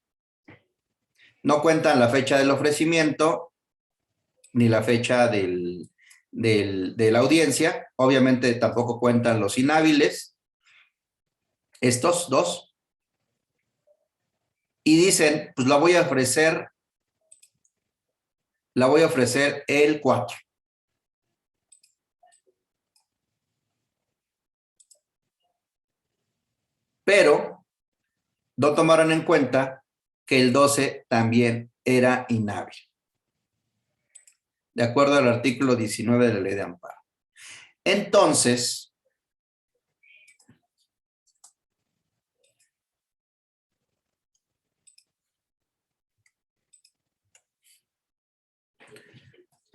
No cuentan la fecha del ofrecimiento ni la fecha de la audiencia. Obviamente tampoco cuentan los inhábiles. Estos dos. Y dicen, pues la voy a ofrecer el 4. Pero no tomaron en cuenta que el 12 también era inhábil, de acuerdo al artículo 19 de la ley de amparo. Entonces,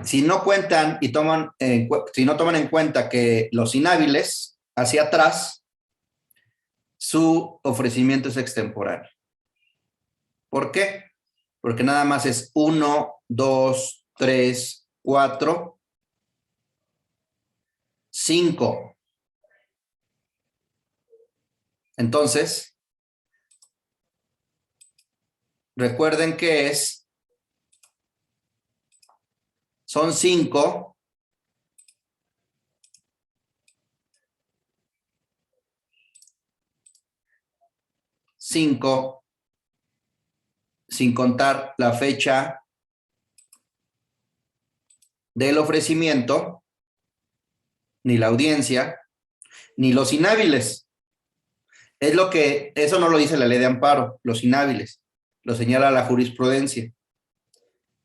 si no cuentan y si no toman en cuenta que los inhábiles hacia atrás, su ofrecimiento es extemporáneo. ¿Por qué? Porque nada más es 1, 2, 3, 4, 5. Entonces, recuerden que son 5 sin contar la fecha del ofrecimiento, ni la audiencia, ni los inhábiles. Eso no lo dice la ley de amparo, los inhábiles, lo señala la jurisprudencia.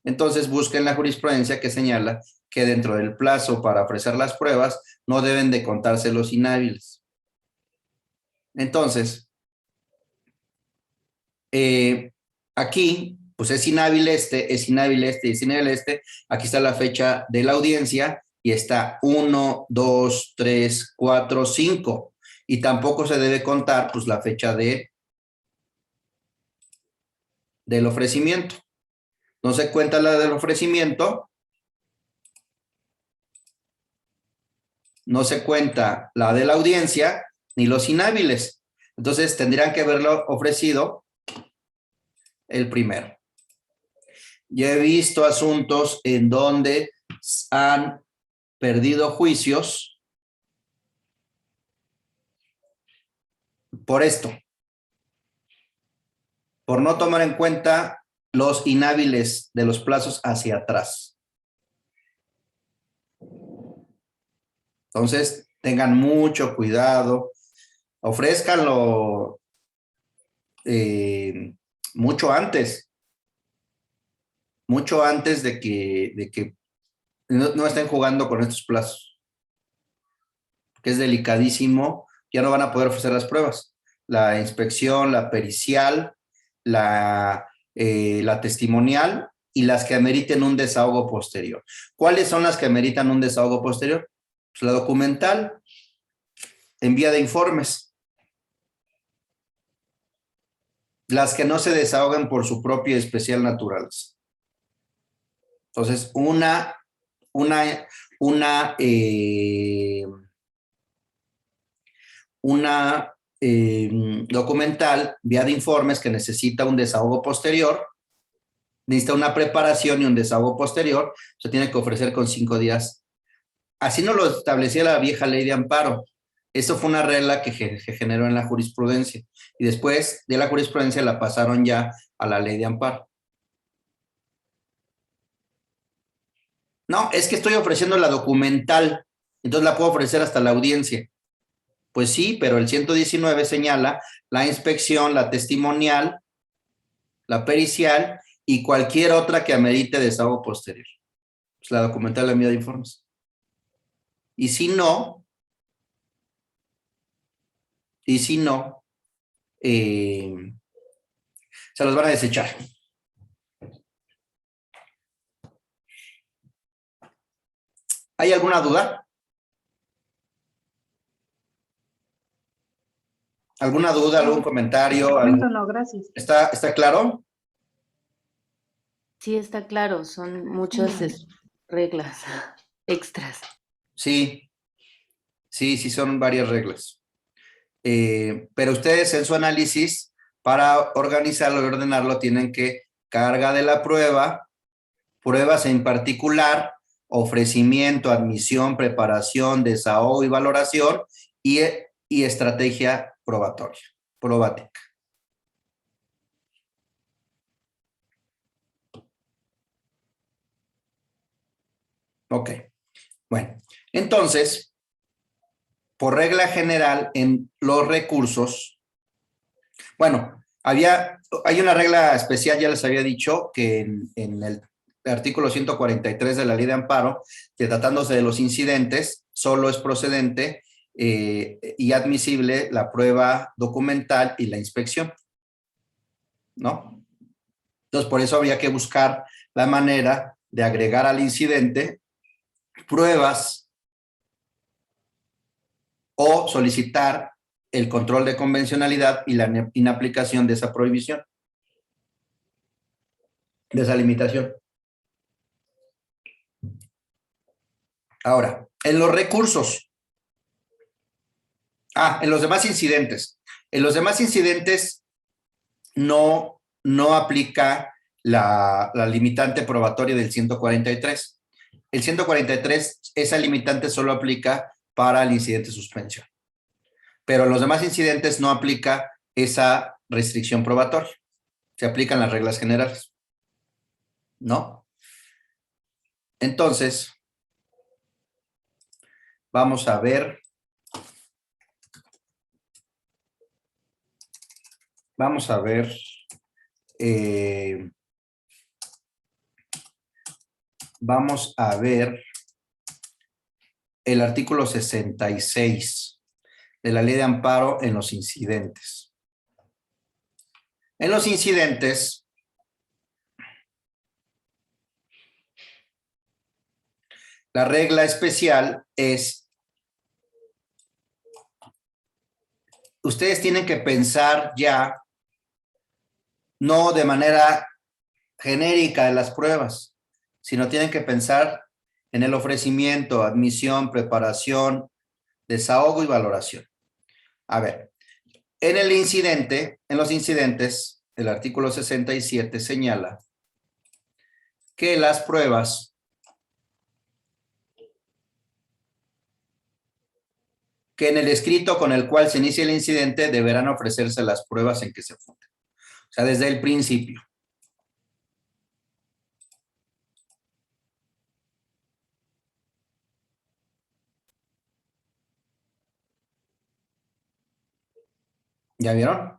Entonces busquen la jurisprudencia que señala que dentro del plazo para ofrecer las pruebas no deben de contarse los inhábiles. Entonces, aquí, pues es inhábil este, es inhábil este, es inhábil este. Aquí está la fecha de la audiencia y está 1, 2, 3, 4, 5. Y tampoco se debe contar, pues, la fecha del ofrecimiento. No se cuenta la del ofrecimiento. No se cuenta la de la audiencia ni los inhábiles. Entonces tendrían que haberlo ofrecido el primero. Yo he visto asuntos en donde han perdido juicios por esto, por no tomar en cuenta los inhábiles de los plazos hacia atrás. Entonces, tengan mucho cuidado, ofrézcanlo mucho antes de que no estén jugando con estos plazos, que es delicadísimo. Ya no van a poder ofrecer las pruebas, la inspección, la pericial, la testimonial y las que ameriten un desahogo posterior. ¿Cuáles son las que ameritan un desahogo posterior? Pues la documental, en vía de informes. Las que no se desahoguen por su propia y especial naturaleza. Entonces, una documental, vía de informes, que necesita un desahogo posterior, necesita una preparación y un desahogo posterior, se tiene que ofrecer con 5 días. Así nos lo establecía la vieja ley de amparo. Eso fue una regla que generó en la jurisprudencia. Y después de la jurisprudencia la pasaron ya a la ley de amparo. No, es que estoy ofreciendo la documental, entonces la puedo ofrecer hasta la audiencia. Pues sí, pero el 119 señala la inspección, la testimonial, la pericial y cualquier otra que amerite desahogo posterior. Pues la documental, la vía de informes. Y si no, se los van a desechar. ¿Hay alguna duda? ¿Alguna duda, algún comentario? Momento no, gracias. ¿Está claro? Sí, está claro, son muchas reglas extras. Sí, son varias reglas. Pero ustedes en su análisis, para organizarlo y ordenarlo, tienen que carga de la prueba, pruebas en particular, ofrecimiento, admisión, preparación, desahogo y valoración y estrategia probatoria, probática. Ok, bueno, entonces, por regla general, en los recursos, bueno, hay una regla especial, ya les había dicho, que en el artículo 143 de la Ley de Amparo, que tratándose de los incidentes, solo es procedente y admisible la prueba documental y la inspección, ¿no? Entonces, por eso habría que buscar la manera de agregar al incidente pruebas o solicitar el control de convencionalidad y la inaplicación de esa prohibición, de esa limitación. Ahora, en los recursos. En los demás incidentes. En los demás incidentes no aplica la limitante probatoria del 143. El 143, esa limitante solo aplica para el incidente de suspensión. Pero en los demás incidentes no aplica esa restricción probatoria. Se aplican las reglas generales. ¿No? Entonces, vamos a ver. vamos a ver el artículo 66 de la Ley de Amparo en los incidentes. En los incidentes, la regla especial es, ustedes tienen que pensar ya, no de manera genérica de las pruebas, sino tienen que pensar en el ofrecimiento, admisión, preparación, desahogo y valoración. A ver, en los incidentes, el artículo 67 señala que las pruebas que en el escrito con el cual se inicia el incidente deberán ofrecerse las pruebas en que se funden. O sea, desde el principio. ¿Ya vieron?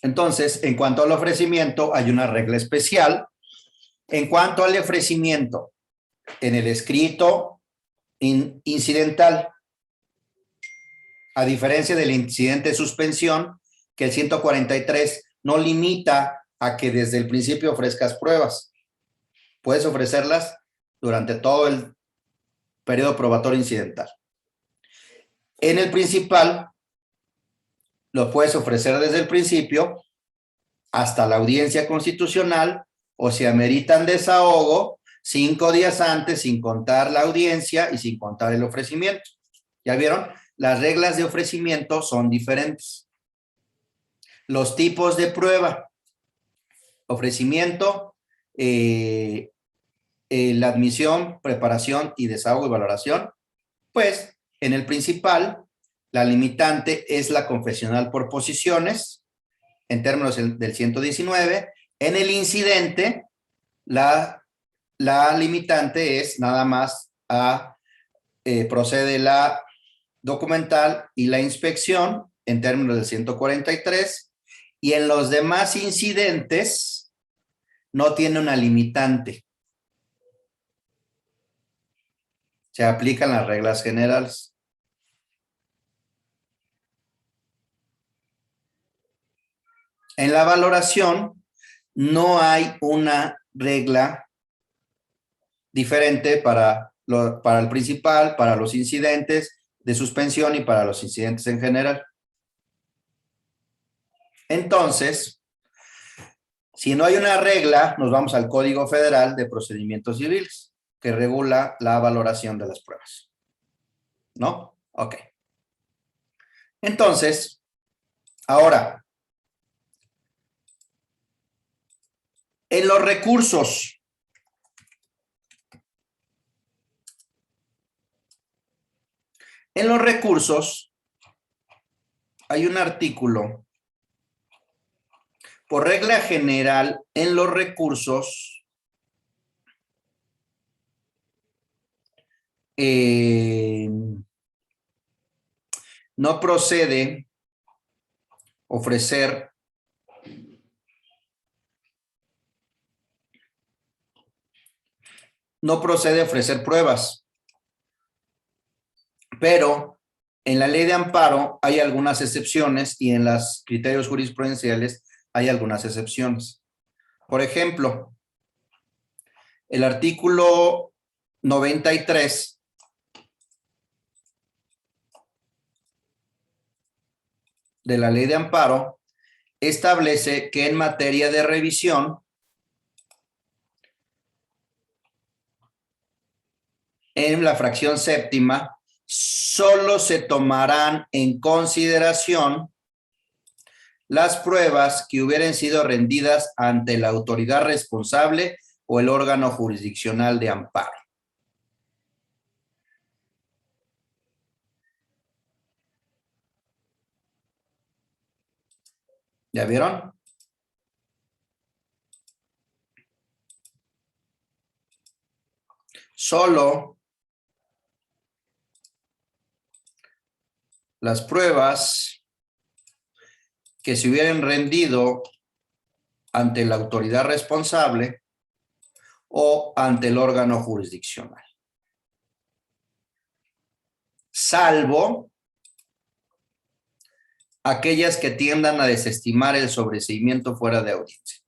Entonces, en cuanto al ofrecimiento, hay una regla especial. En cuanto al ofrecimiento, en el escrito incidental, a diferencia del incidente de suspensión, que el 143 no limita a que desde el principio ofrezcas pruebas. Puedes ofrecerlas durante todo el periodo probatorio incidental. En el principal, lo puedes ofrecer desde el principio hasta la audiencia constitucional, o si ameritan desahogo, 5 días antes, sin contar la audiencia y sin contar el ofrecimiento. ¿Ya vieron? Las reglas de ofrecimiento son diferentes. Los tipos de prueba: ofrecimiento, la admisión, preparación y desahogo y valoración. Pues en el principal, la limitante es la confesional por posiciones, en términos del 119. En el incidente, la limitante es nada más procede la documental y la inspección, en términos del 143, y en los demás incidentes no tiene una limitante. Se aplican las reglas generales. En la valoración no hay una regla diferente para el principal, para los incidentes de suspensión y para los incidentes en general. Entonces, si no hay una regla, nos vamos al Código Federal de Procedimientos Civiles, que regula la valoración de las pruebas. ¿No? Ok. Entonces, ahora, en los recursos, hay un artículo. Por regla general, en los recursos, no procede ofrecer pruebas, pero en la Ley de Amparo hay algunas excepciones y en los criterios jurisprudenciales hay algunas excepciones. Por ejemplo, el artículo 93 de la Ley de Amparo establece que en materia de revisión, en la fracción séptima, solo se tomarán en consideración las pruebas que hubieran sido rendidas ante la autoridad responsable o el órgano jurisdiccional de amparo. ¿Ya vieron? Solo las pruebas que se hubieran rendido ante la autoridad responsable o ante el órgano jurisdiccional. Salvo aquellas que tiendan a desestimar el sobreseimiento fuera de audiencia.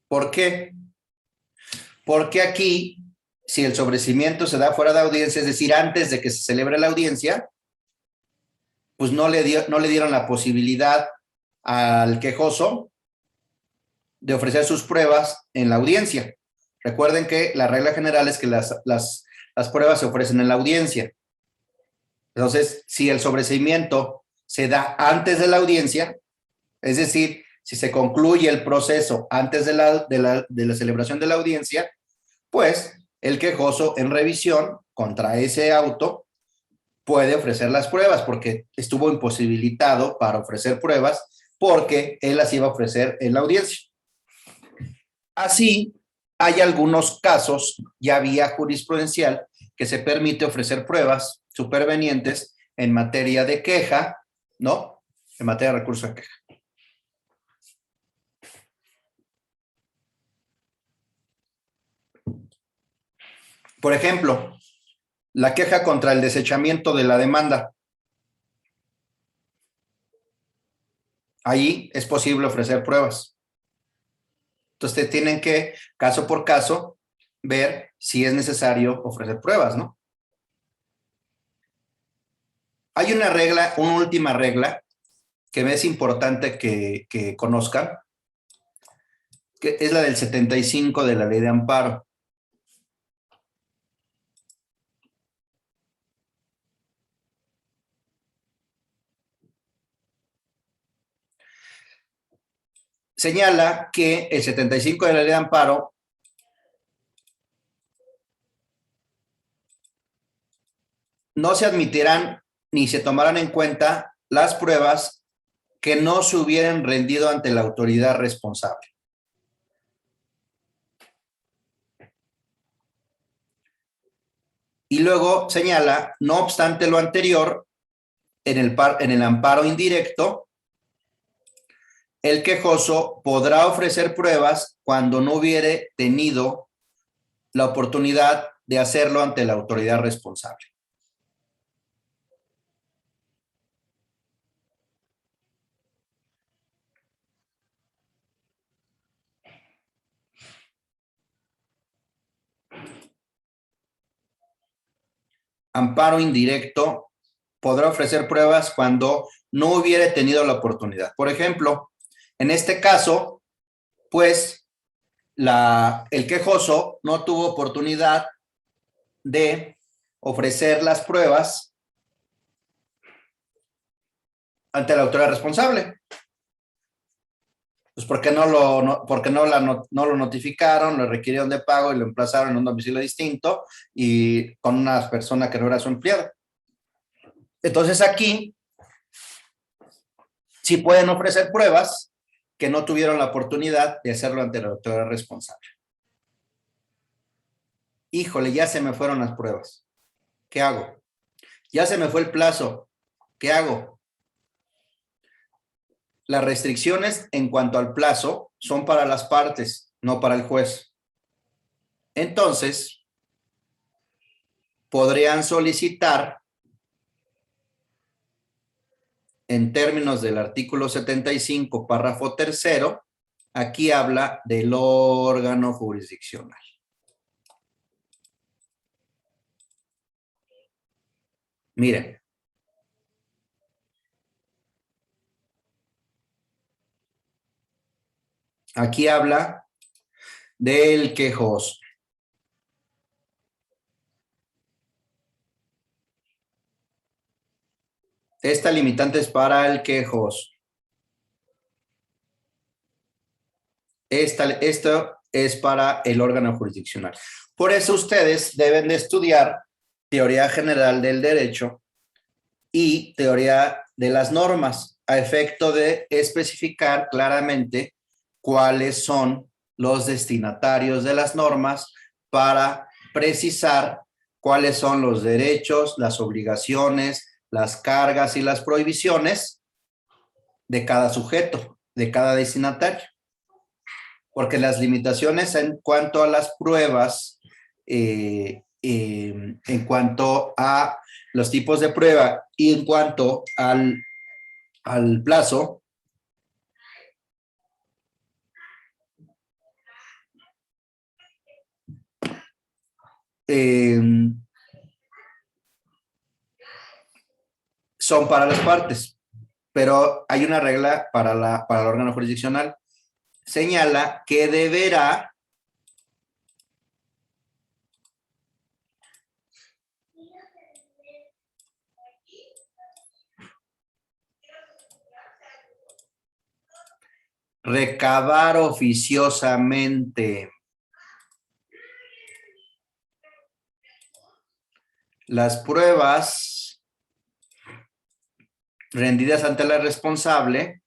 ¿Por qué? Porque aquí, si el sobreseimiento se da fuera de audiencia, es decir, antes de que se celebre la audiencia, pues no le dieron la posibilidad al quejoso de ofrecer sus pruebas en la audiencia. Recuerden que la regla general es que las pruebas se ofrecen en la audiencia. Entonces, si el sobreseimiento se da antes de la audiencia, es decir, si se concluye el proceso antes de la celebración de la audiencia, pues el quejoso en revisión contra ese auto puede ofrecer las pruebas porque estuvo imposibilitado para ofrecer pruebas porque él las iba a ofrecer en la audiencia. Así, hay algunos casos, ya vía jurisprudencial, que se permite ofrecer pruebas supervenientes en materia de queja, ¿no? En materia de recurso de queja. Por ejemplo, la queja contra el desechamiento de la demanda. Ahí es posible ofrecer pruebas. Entonces, tienen que, caso por caso, ver si es necesario ofrecer pruebas, ¿no? Hay una regla, una última regla, que es importante que conozcan, que es la del 75 de la Ley de Amparo. Señala que el 75 de la Ley de Amparo no se admitirán ni se tomarán en cuenta las pruebas que no se hubieran rendido ante la autoridad responsable. Y luego señala, no obstante lo anterior, en el amparo indirecto, el quejoso podrá ofrecer pruebas cuando no hubiere tenido la oportunidad de hacerlo ante la autoridad responsable. Amparo indirecto podrá ofrecer pruebas cuando no hubiere tenido la oportunidad. Por ejemplo, en este caso, pues el quejoso no tuvo oportunidad de ofrecer las pruebas ante la autoridad responsable. Pues porque no lo notificaron, lo requirieron de pago y lo emplazaron en un domicilio distinto y con una persona que no era su empleado. Entonces aquí sí pueden ofrecer pruebas que no tuvieron la oportunidad de hacerlo ante la autoridad responsable. Híjole, ya se me fueron las pruebas. ¿Qué hago? Ya se me fue el plazo. ¿Qué hago? Las restricciones en cuanto al plazo son para las partes, no para el juez. Entonces, podrían solicitar, en términos del artículo 75, párrafo tercero, aquí habla del órgano jurisdiccional. Miren. Aquí habla del quejoso. Esta limitante es para el quejoso. Esto es para el órgano jurisdiccional. Por eso ustedes deben de estudiar teoría general del derecho y teoría de las normas a efecto de especificar claramente cuáles son los destinatarios de las normas para precisar cuáles son los derechos, las obligaciones, las cargas y las prohibiciones de cada sujeto, de cada destinatario. Porque las limitaciones en cuanto a las pruebas, en cuanto a los tipos de prueba y en cuanto al plazo, son para las partes, pero hay una regla para el órgano jurisdiccional. Señala que deberá recabar oficiosamente las pruebas rendidas ante la responsable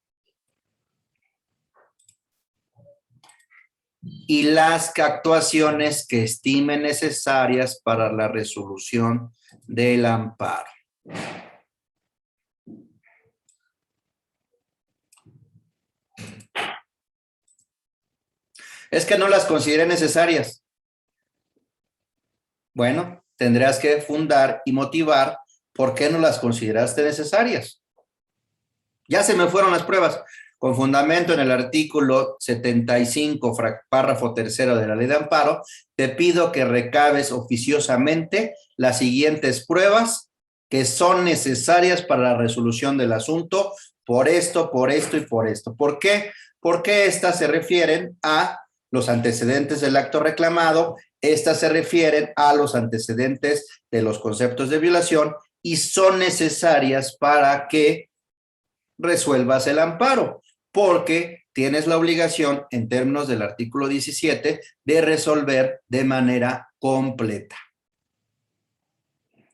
y las actuaciones que estime necesarias para la resolución del amparo. Es que no las considere necesarias. Bueno, tendrás que fundar y motivar por qué no las consideraste necesarias. Ya se me fueron las pruebas. Con fundamento en el artículo 75, párrafo tercero de la Ley de Amparo, te pido que recabes oficiosamente las siguientes pruebas que son necesarias para la resolución del asunto por esto y por esto. ¿Por qué? Porque estas se refieren a los antecedentes del acto reclamado, estas se refieren a los antecedentes de los conceptos de violación y son necesarias para que resuelvas el amparo, porque tienes la obligación, en términos del artículo 17, de resolver de manera completa.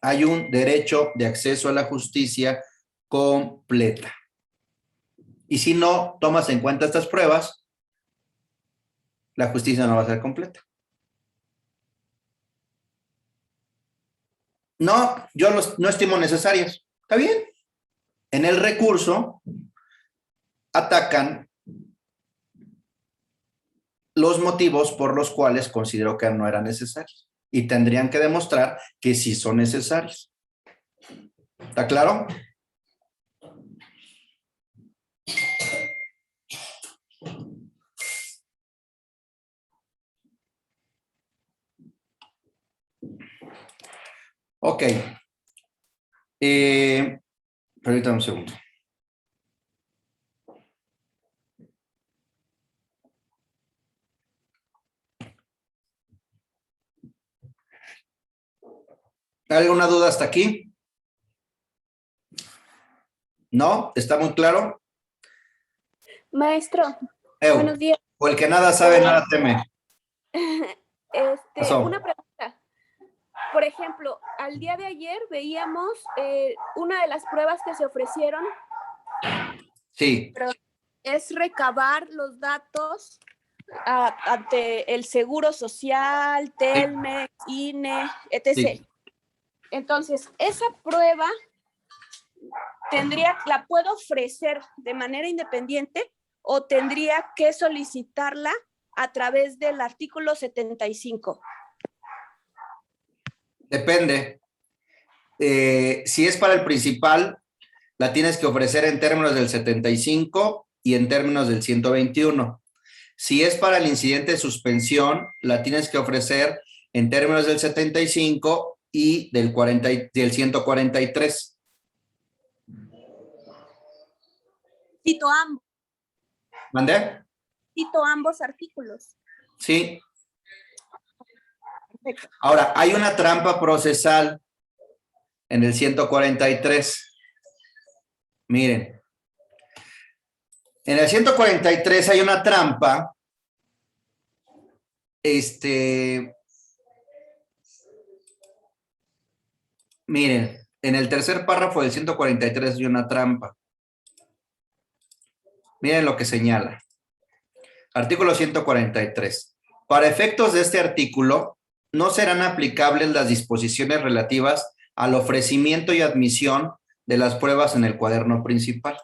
Hay un derecho de acceso a la justicia completa. Y si no tomas en cuenta estas pruebas, la justicia no va a ser completa. No, yo no estimo necesarias. ¿Está bien? En el recurso atacan los motivos por los cuales considero que no eran necesarios y tendrían que demostrar que sí son necesarios. ¿Está claro? Ok. Permítame un segundo. ¿Alguna duda hasta aquí? ¿No? ¿Está muy claro? Maestro, Eu, buenos días. o el que nada sabe, nada teme. Pasó. Una pregunta. Por ejemplo, al día de ayer veíamos una de las pruebas que se ofrecieron Sí. es recabar los datos ante el Seguro Social, Telmex, INE, etc. Sí. Entonces, esa prueba la puedo ofrecer de manera independiente o tendría que solicitarla a través del artículo 75. Depende. Si es para el principal, la tienes que ofrecer en términos del 75 y en términos del 121. Si es para el incidente de suspensión, la tienes que ofrecer en términos del 75 y del 143. Cito ambos. ¿Mandé? Cito ambos artículos. Sí. Perfecto. Ahora, hay una trampa procesal en el 143. Miren. En el 143 hay una trampa. Miren, en el tercer párrafo del 143 hay una trampa. Miren lo que señala. Artículo 143. Para efectos de este artículo, no serán aplicables las disposiciones relativas al ofrecimiento y admisión de las pruebas en el cuaderno principal.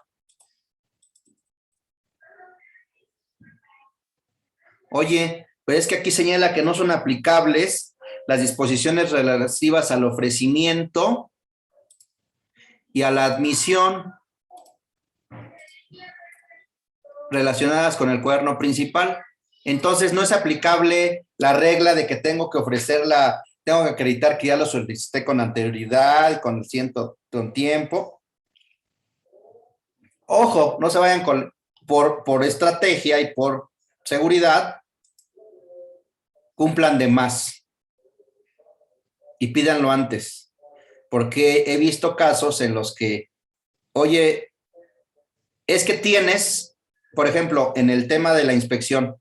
Oye, pero es que aquí señala que no son aplicables las disposiciones relativas al ofrecimiento y a la admisión relacionadas con el cuaderno principal. Entonces, no es aplicable la regla de que tengo que tengo que acreditar que ya lo solicité con anterioridad, con tiempo. Ojo, no se vayan por estrategia y por seguridad, cumplan de más y pídanlo antes, porque he visto casos en los que, oye, es que tienes, por ejemplo, en el tema de la inspección,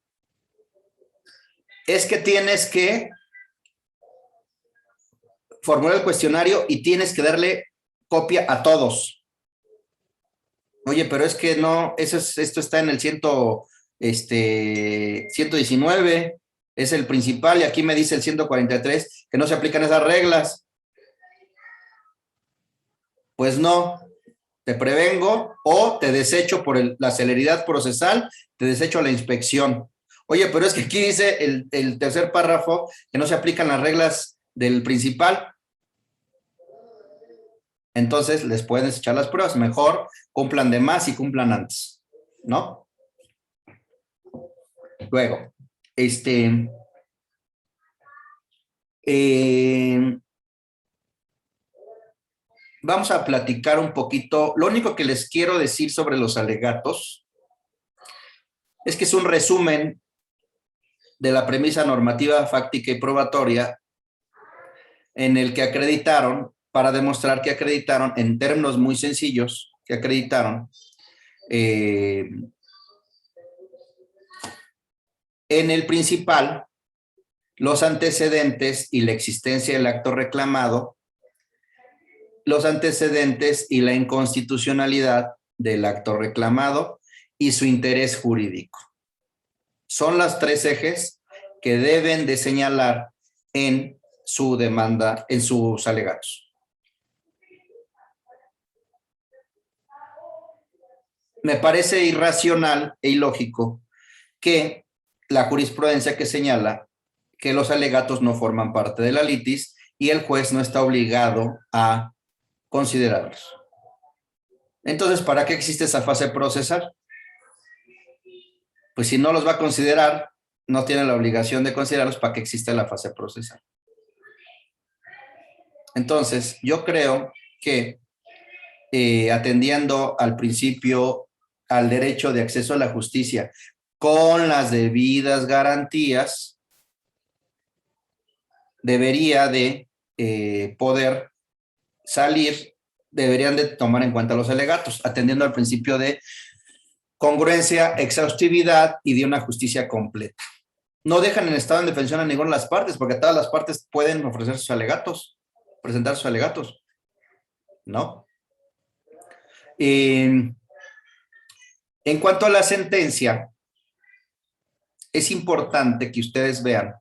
es que tienes que formular el cuestionario y tienes que darle copia a todos. Oye, pero es que no, esto está en el 119, es el principal, y aquí me dice el 143 que no se aplican esas reglas. Pues no, te prevengo o te desecho por la celeridad procesal, te desecho la inspección. Oye, pero es que aquí dice el tercer párrafo que no se aplican las reglas del principal. Entonces les pueden desechar las pruebas. Mejor cumplan de más y cumplan antes, ¿no? Luego, vamos a platicar un poquito. Lo único que les quiero decir sobre los alegatos es que es un resumen de la premisa normativa fáctica y probatoria en el que acreditaron, para demostrar que acreditaron, en términos muy sencillos, que acreditaron en el principal los antecedentes y la existencia del acto reclamado, los antecedentes y la inconstitucionalidad del acto reclamado y su interés jurídico. Son las tres ejes que deben de señalar en su demanda, en sus alegatos. Me parece irracional e ilógico que la jurisprudencia que señala que los alegatos no forman parte de la litis y el juez no está obligado a considerarlos. Entonces, ¿para qué existe esa fase procesal? Pues si no los va a considerar, no tiene la obligación de considerarlos, ¿para qué existe la fase procesal? Entonces, yo creo que atendiendo al principio, al derecho de acceso a la justicia con las debidas garantías, debería de poder salir, deberían de tomar en cuenta los alegatos, atendiendo al principio de congruencia, exhaustividad y de una justicia completa. No dejan en estado de indefensión a ninguna de las partes, porque todas las partes pueden ofrecer sus alegatos, presentar sus alegatos, ¿no? En cuanto a la sentencia, es importante que ustedes vean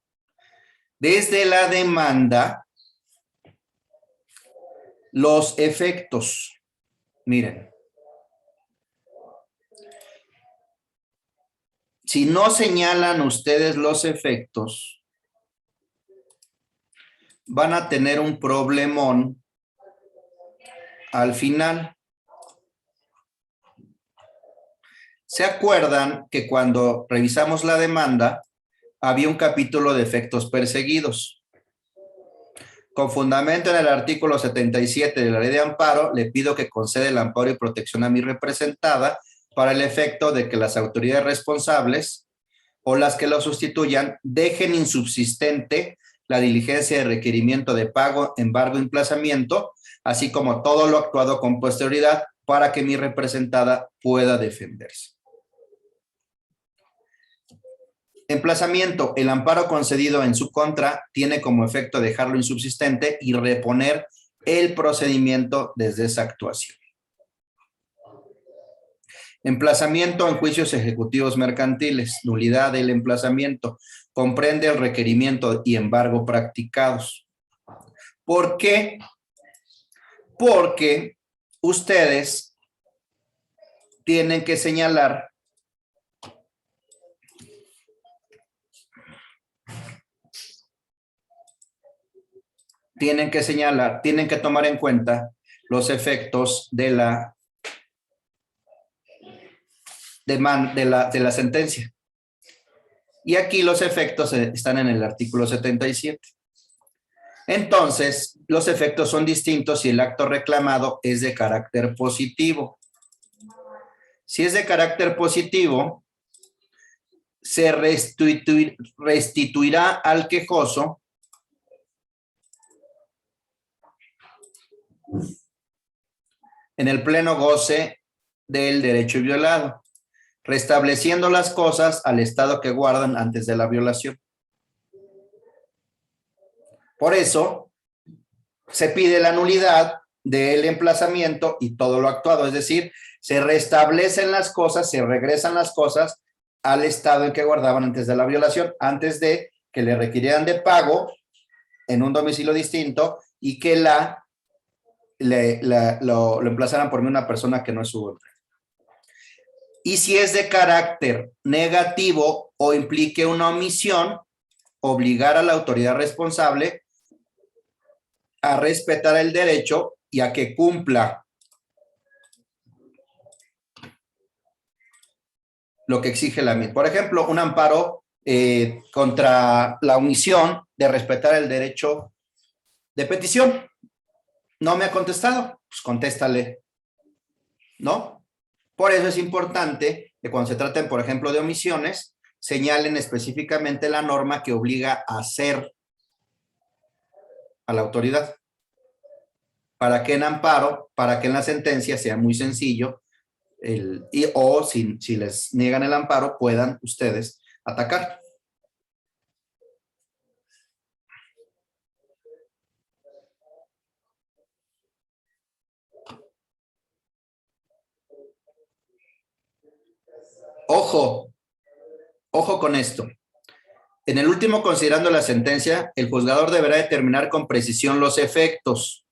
desde la demanda los efectos. Miren, si no señalan ustedes los efectos, van a tener un problemón al final. ¿Se acuerdan que cuando revisamos la demanda había un capítulo de efectos perseguidos? Con fundamento en el artículo 77 de la Ley de Amparo, le pido que conceda el amparo y protección a mi representada para el efecto de que las autoridades responsables o las que lo sustituyan dejen insubsistente la diligencia de requerimiento de pago, embargo, emplazamiento, así como todo lo actuado con posterioridad para que mi representada pueda defenderse. Emplazamiento: el amparo concedido en su contra tiene como efecto dejarlo insubsistente y reponer el procedimiento desde esa actuación. Emplazamiento en juicios ejecutivos mercantiles: nulidad del emplazamiento. comprende el requerimiento y embargo practicados. ¿Por qué? Porque ustedes tienen que señalar tienen que tomar en cuenta los efectos de la sentencia. Y aquí los efectos están en el artículo 77. Entonces, los efectos son distintos si el acto reclamado es de carácter positivo. Si es de carácter positivo, se restituirá al quejoso en el pleno goce del derecho violado, restableciendo las cosas al estado que guardan antes de la violación. Por eso, se pide la nulidad del emplazamiento y todo lo actuado, es decir, se restablecen las cosas, se regresan las cosas al estado en que guardaban antes de la violación, antes de que le requirieran de pago en un domicilio distinto y que lo emplazaran por una persona que no es su voluntad. Y si es de carácter negativo o implique una omisión, obligar a la autoridad responsable a respetar el derecho y a que cumpla lo que exige la misma. Por ejemplo, un amparo contra la omisión de respetar el derecho de petición. No me ha contestado, pues contéstale, ¿no? Por eso es importante que cuando se traten, por ejemplo, de omisiones, señalen específicamente la norma que obliga a hacer a la autoridad. Para que en amparo, para que en la sentencia sea muy sencillo, o si les niegan el amparo, puedan ustedes atacar. Ojo con esto. En el último, considerando la sentencia, el juzgador deberá determinar con precisión los efectos.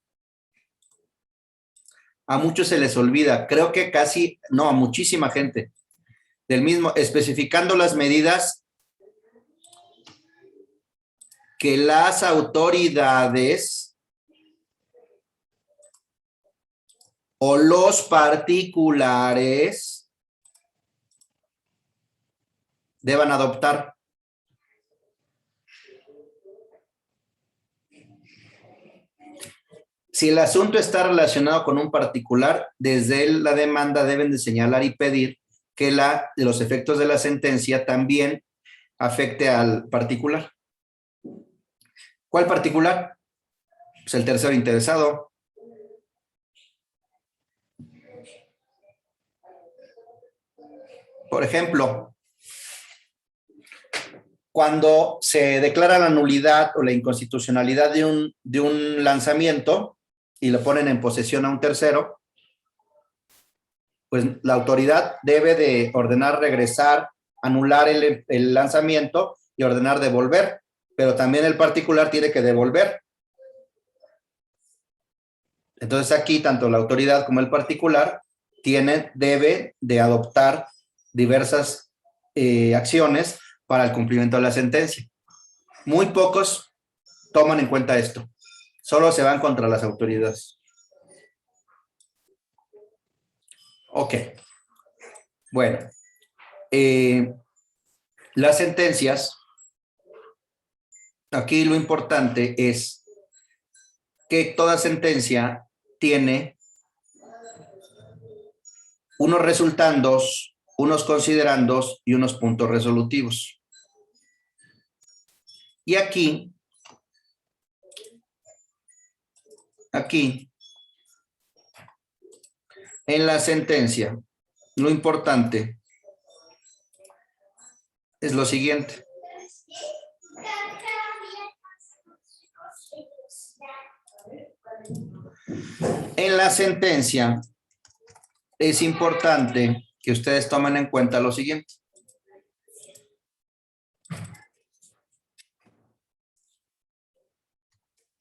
A muchos se les olvida, creo que a muchísima gente, del mismo, especificando las medidas que las autoridades o los particulares deban adoptar. Si el asunto está relacionado con un particular, desde la demanda deben de señalar y pedir que los efectos de la sentencia también afecte al particular. ¿Cuál particular? Pues el tercero interesado. Por ejemplo, cuando se declara la nulidad o la inconstitucionalidad de un lanzamiento y lo ponen en posesión a un tercero, pues la autoridad debe de ordenar regresar, anular el lanzamiento y ordenar devolver, pero también el particular tiene que devolver. Entonces aquí tanto la autoridad como el particular debe de adoptar diversas acciones para el cumplimiento de la sentencia. Muy pocos toman en cuenta esto. Solo se van contra las autoridades. Ok. Bueno. Las sentencias, aquí lo importante es que toda sentencia tiene unos resultandos, unos considerandos y unos puntos resolutivos. Y aquí, en la sentencia, lo importante es lo siguiente. En la sentencia es importante que ustedes tomen en cuenta lo siguiente.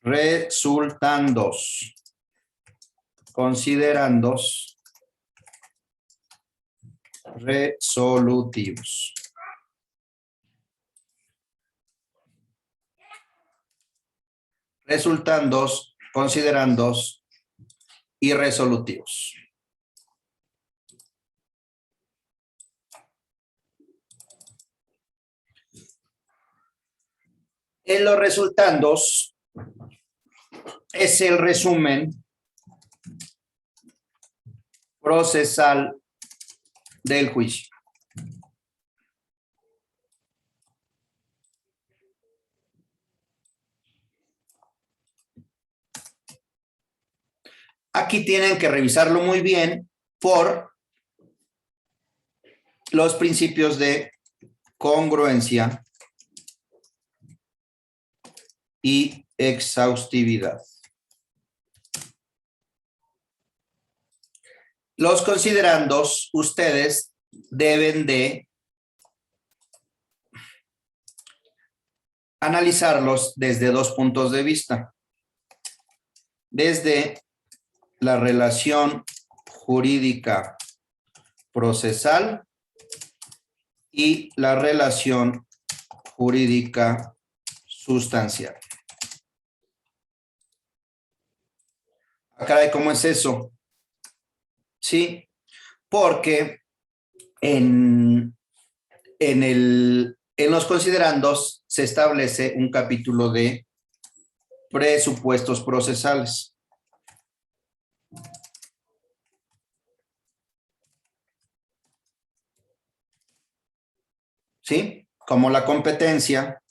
resultandos, considerandos, resolutivos. Resultandos, considerandos y resolutivos. En los resultandos es el resumen procesal del juicio. Aquí tienen que revisarlo muy bien por los principios de congruencia y exhaustividad. Los considerandos, ustedes deben de analizarlos desde dos puntos de vista. Desde la relación jurídica procesal y la relación jurídica sustancial. Caray, ¿cómo es eso? Sí, porque en los considerandos se establece un capítulo de presupuestos procesales. ¿Sí? Como la competencia,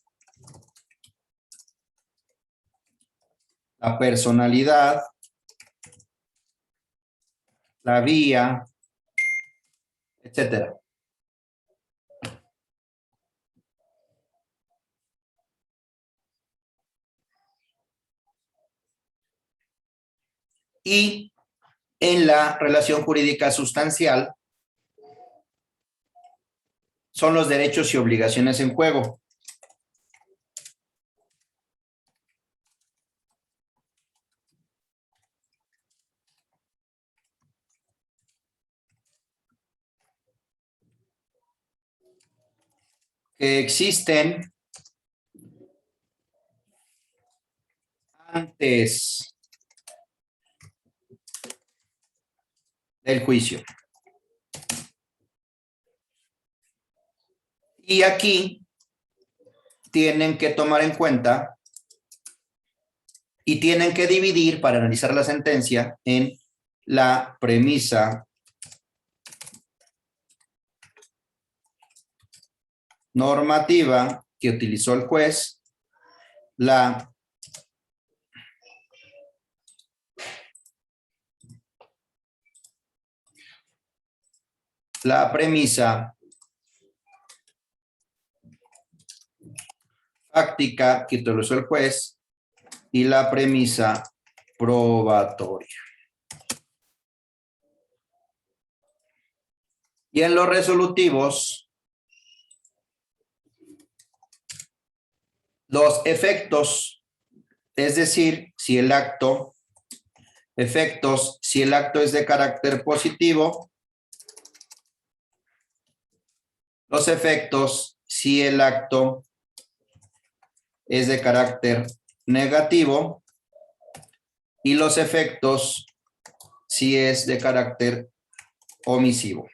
la personalidad, la vía, etcétera. Y en la relación jurídica sustancial son los derechos y obligaciones en juego. Que existen antes del juicio. Y aquí tienen que tomar en cuenta y tienen que dividir para analizar la sentencia en la premisa normativa que utilizó el juez, la premisa fáctica que utilizó el juez y la premisa probatoria. Y en los resolutivos, los efectos, es decir, si el acto, efectos, si el acto es de carácter positivo, los efectos, si el acto es de carácter negativo, y los efectos, si es de carácter omisivo.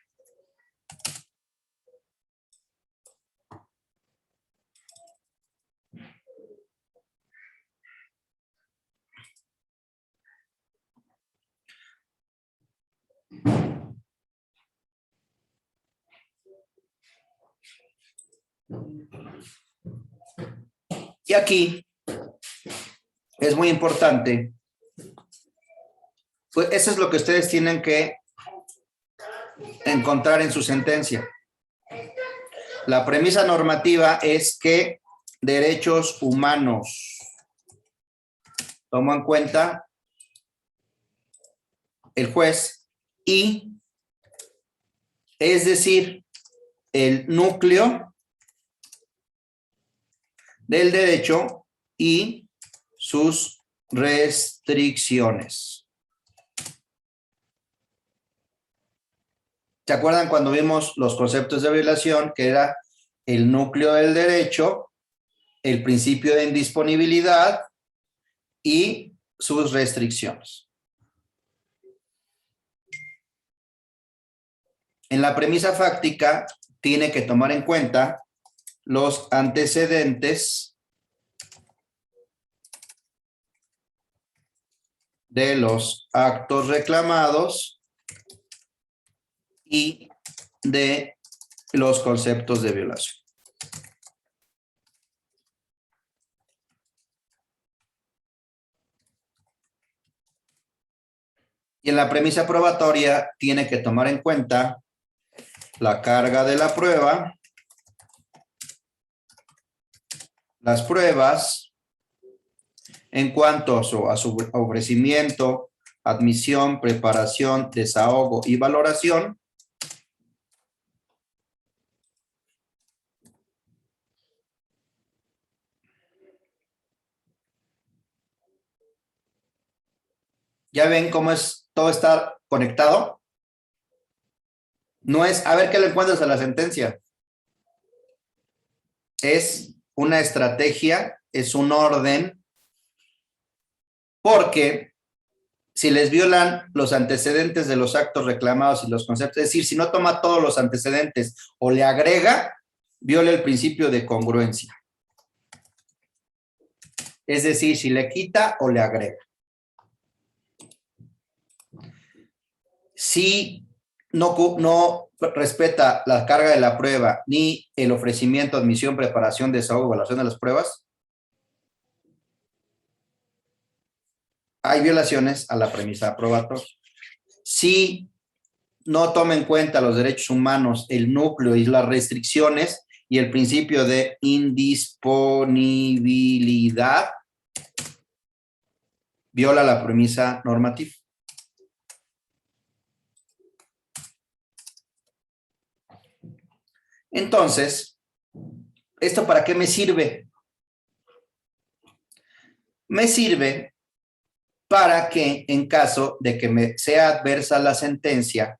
Y aquí es muy importante, pues eso es lo que ustedes tienen que encontrar en su sentencia. La premisa normativa es que derechos humanos, toma en cuenta el juez, y es decir, el núcleo del derecho y sus restricciones. ¿Se acuerdan cuando vimos los conceptos de violación? Que era el núcleo del derecho, el principio de indisponibilidad y sus restricciones. En la premisa fáctica tiene que tomar en cuenta los antecedentes de los actos reclamados y de los conceptos de violación. Y en la premisa probatoria tiene que tomar en cuenta la carga de la prueba, las pruebas en cuanto a su ofrecimiento, admisión, preparación, desahogo y valoración. ¿Ya ven cómo es todo está conectado? No es a ver qué le encuentras a la sentencia. Es una estrategia, es un orden, porque si les violan los antecedentes de los actos reclamados y los conceptos, es decir, si no toma todos los antecedentes o le agrega, viola el principio de congruencia. Es decir, si le quita o le agrega. Si no respeta la carga de la prueba ni el ofrecimiento, admisión, preparación, desahogo, evaluación de las pruebas, hay violaciones a la premisa probatoria. Si no toma en cuenta los derechos humanos, el núcleo y las restricciones y el principio de indisponibilidad, viola la premisa normativa. Entonces, ¿esto para qué me sirve? Me sirve para que en caso de que me sea adversa la sentencia,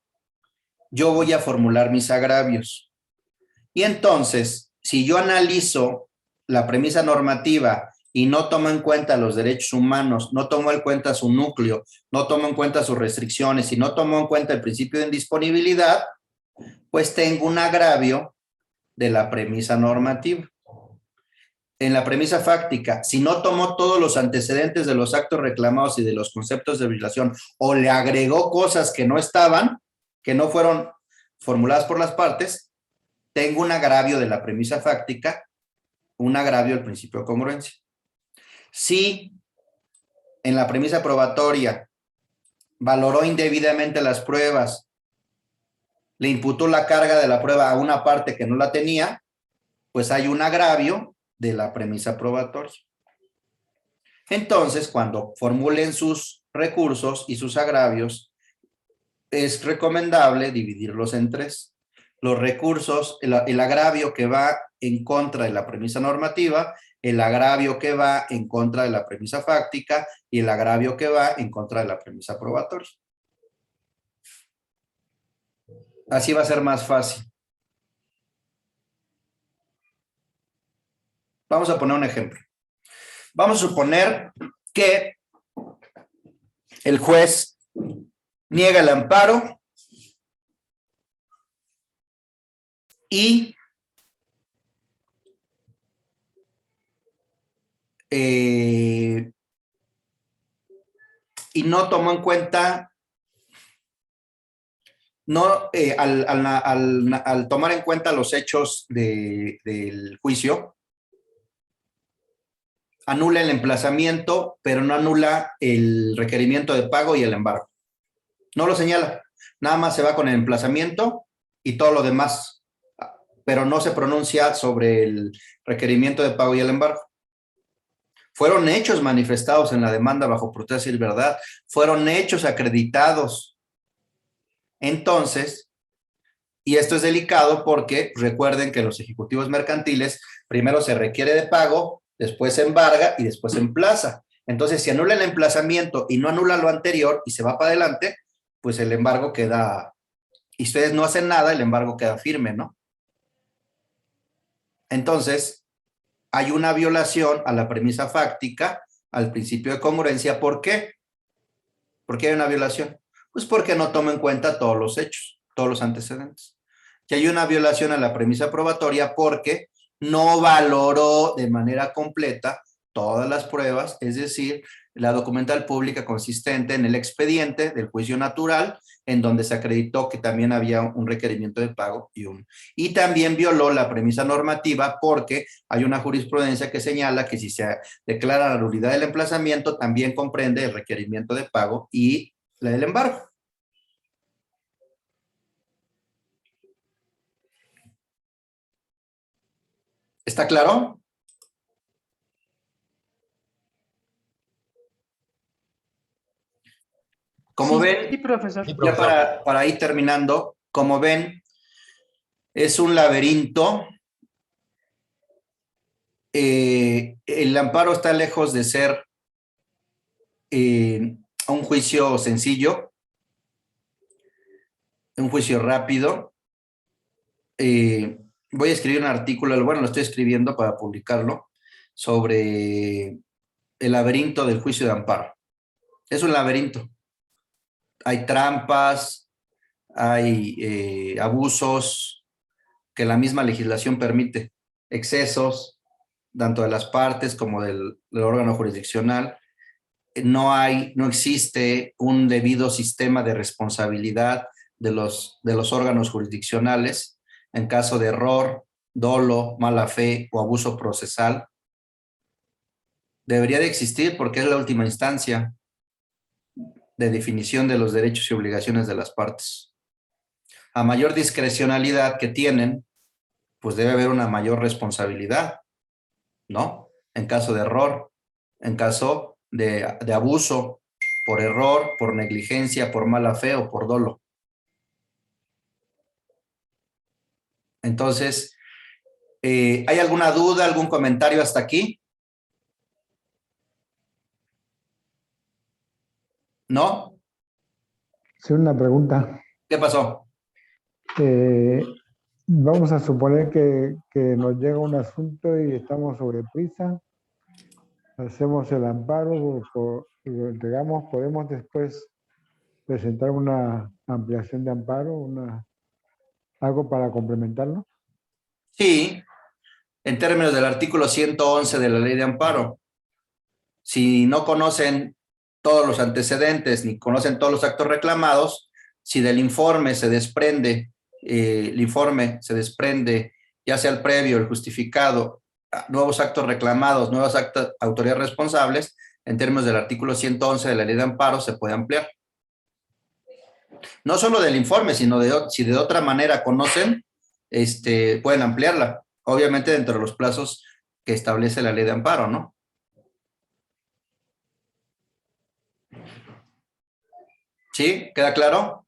yo voy a formular mis agravios. Y entonces, si yo analizo la premisa normativa y no tomo en cuenta los derechos humanos, no tomo en cuenta su núcleo, no tomo en cuenta sus restricciones y no tomo en cuenta el principio de indisponibilidad, pues tengo un agravio de la premisa normativa. En la premisa fáctica, si no tomó todos los antecedentes de los actos reclamados y de los conceptos de violación o le agregó cosas que no estaban, que no fueron formuladas por las partes, tengo un agravio de la premisa fáctica, un agravio del principio de congruencia. Si en la premisa probatoria valoró indebidamente las pruebas, le imputó la carga de la prueba a una parte que no la tenía, pues hay un agravio de la premisa probatoria. Entonces, cuando formulen sus recursos y sus agravios, es recomendable dividirlos en tres. Los recursos, el agravio que va en contra de la premisa normativa, el agravio que va en contra de la premisa fáctica y el agravio que va en contra de la premisa probatoria. Así va a ser más fácil. Vamos a poner un ejemplo. Vamos a suponer que el juez niega el amparo y no tomó en cuenta, al tomar en cuenta los hechos del juicio, anula el emplazamiento, pero no anula el requerimiento de pago y el embargo. No lo señala, nada más se va con el emplazamiento y todo lo demás, pero no se pronuncia sobre el requerimiento de pago y el embargo. Fueron hechos manifestados en la demanda bajo protesta y verdad, fueron hechos acreditados. Entonces, y esto es delicado porque recuerden que los ejecutivos mercantiles primero se requiere de pago, después se embarga y después se emplaza. Entonces, si anula el emplazamiento y no anula lo anterior y se va para adelante, pues el embargo queda, y ustedes no hacen nada, el embargo queda firme, ¿no? Entonces, hay una violación a la premisa fáctica, al principio de congruencia. ¿Por qué? ¿Por qué hay una violación? Pues porque no toma en cuenta todos los hechos, todos los antecedentes. Y hay una violación a la premisa probatoria porque no valoró de manera completa todas las pruebas, es decir, la documental pública consistente en el expediente del juicio natural, en donde se acreditó que también había un requerimiento de pago y también violó la premisa normativa porque hay una jurisprudencia que señala que si se declara la nulidad del emplazamiento, también comprende el requerimiento de pago y la del embargo. ¿Está claro? Como Sí. ven, Sí, profesor. ya para ir terminando, como ven, es un laberinto. El amparo está lejos de ser un juicio sencillo, un juicio rápido. Voy a escribir un artículo, bueno, lo estoy escribiendo para publicarlo, sobre el laberinto del juicio de amparo. Es un laberinto. Hay trampas, hay abusos que la misma legislación permite, excesos, tanto de las partes como del órgano jurisdiccional. No existe un debido sistema de responsabilidad de los órganos jurisdiccionales en caso de error, dolo, mala fe o abuso procesal. Debería de existir porque es la última instancia de definición de los derechos y obligaciones de las partes. A mayor discrecionalidad que tienen, pues debe haber una mayor responsabilidad, ¿no? En caso de error, en caso de abuso, por error, por negligencia, por mala fe o por dolo. Entonces, ¿hay alguna duda, algún comentario hasta aquí? ¿No? Sí, una pregunta. ¿Qué pasó? Vamos a suponer que nos llega un asunto y estamos sobre prisa. Hacemos el amparo, lo entregamos, podemos después presentar una ampliación de amparo, algo para complementarlo. Sí, en términos del artículo 111 de la Ley de Amparo. Si no conocen todos los antecedentes ni conocen todos los actos reclamados, si del informe se desprende, ya sea el previo, el justificado, nuevos actos reclamados, nuevas autoridades responsables, en términos del artículo 111 de la Ley de Amparo se puede ampliar. No solo del informe, sino si de otra manera conocen, pueden ampliarla, obviamente dentro de los plazos que establece la Ley de Amparo, ¿no? ¿Sí? ¿Queda claro?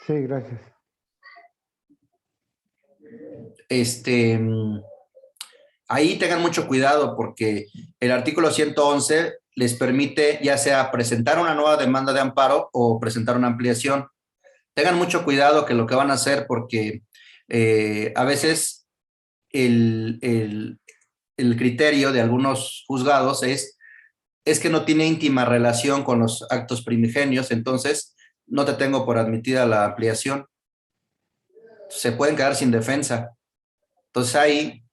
Sí, gracias. Ahí tengan mucho cuidado porque el artículo 111 les permite ya sea presentar una nueva demanda de amparo o presentar una ampliación. Tengan mucho cuidado que lo que van a hacer porque a veces el criterio de algunos juzgados es que no tiene íntima relación con los actos primigenios, entonces no te tengo por admitida la ampliación. Se pueden quedar sin defensa. Entonces ahí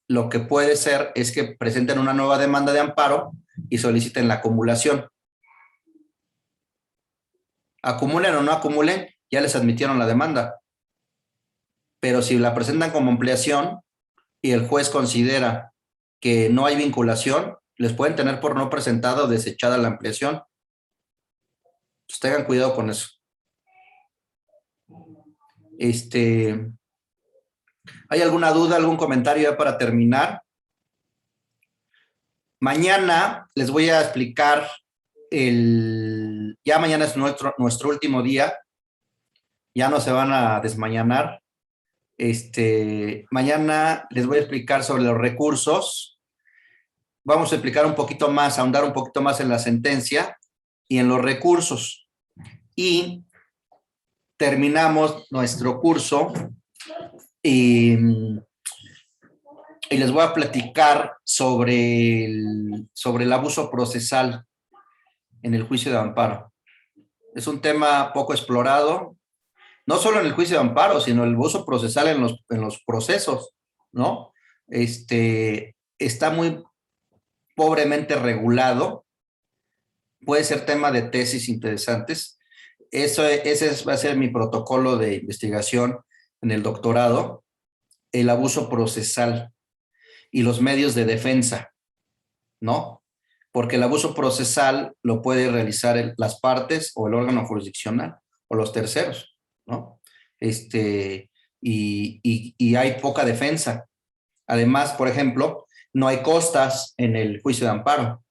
lo que puede ser es que presenten una nueva demanda de amparo y soliciten la acumulación. Acumulen o no acumulen, ya les admitieron la demanda. Pero si la presentan como ampliación y el juez considera que no hay vinculación, les pueden tener por no presentada o desechada la ampliación. Entonces tengan cuidado con eso. ¿Hay alguna duda, algún comentario ya para terminar? Mañana les voy a explicar ya mañana es nuestro último día, ya no se van a desmañanar. Mañana les voy a explicar sobre los recursos vamos a explicar un poquito más, ahondar un poquito más en la sentencia y en los recursos. Y terminamos nuestro curso y les voy a platicar sobre el abuso procesal en el juicio de amparo. Es un tema poco explorado, no solo en el juicio de amparo, sino el abuso procesal en los procesos, ¿no? Está muy pobremente regulado, puede ser tema de tesis interesantes. Ese va a ser mi protocolo de investigación en el doctorado, el abuso procesal y los medios de defensa, ¿no? Porque el abuso procesal lo puede realizar las partes o el órgano jurisdiccional o los terceros, ¿no? Y hay poca defensa. Además, por ejemplo, no hay costas en el juicio de amparo.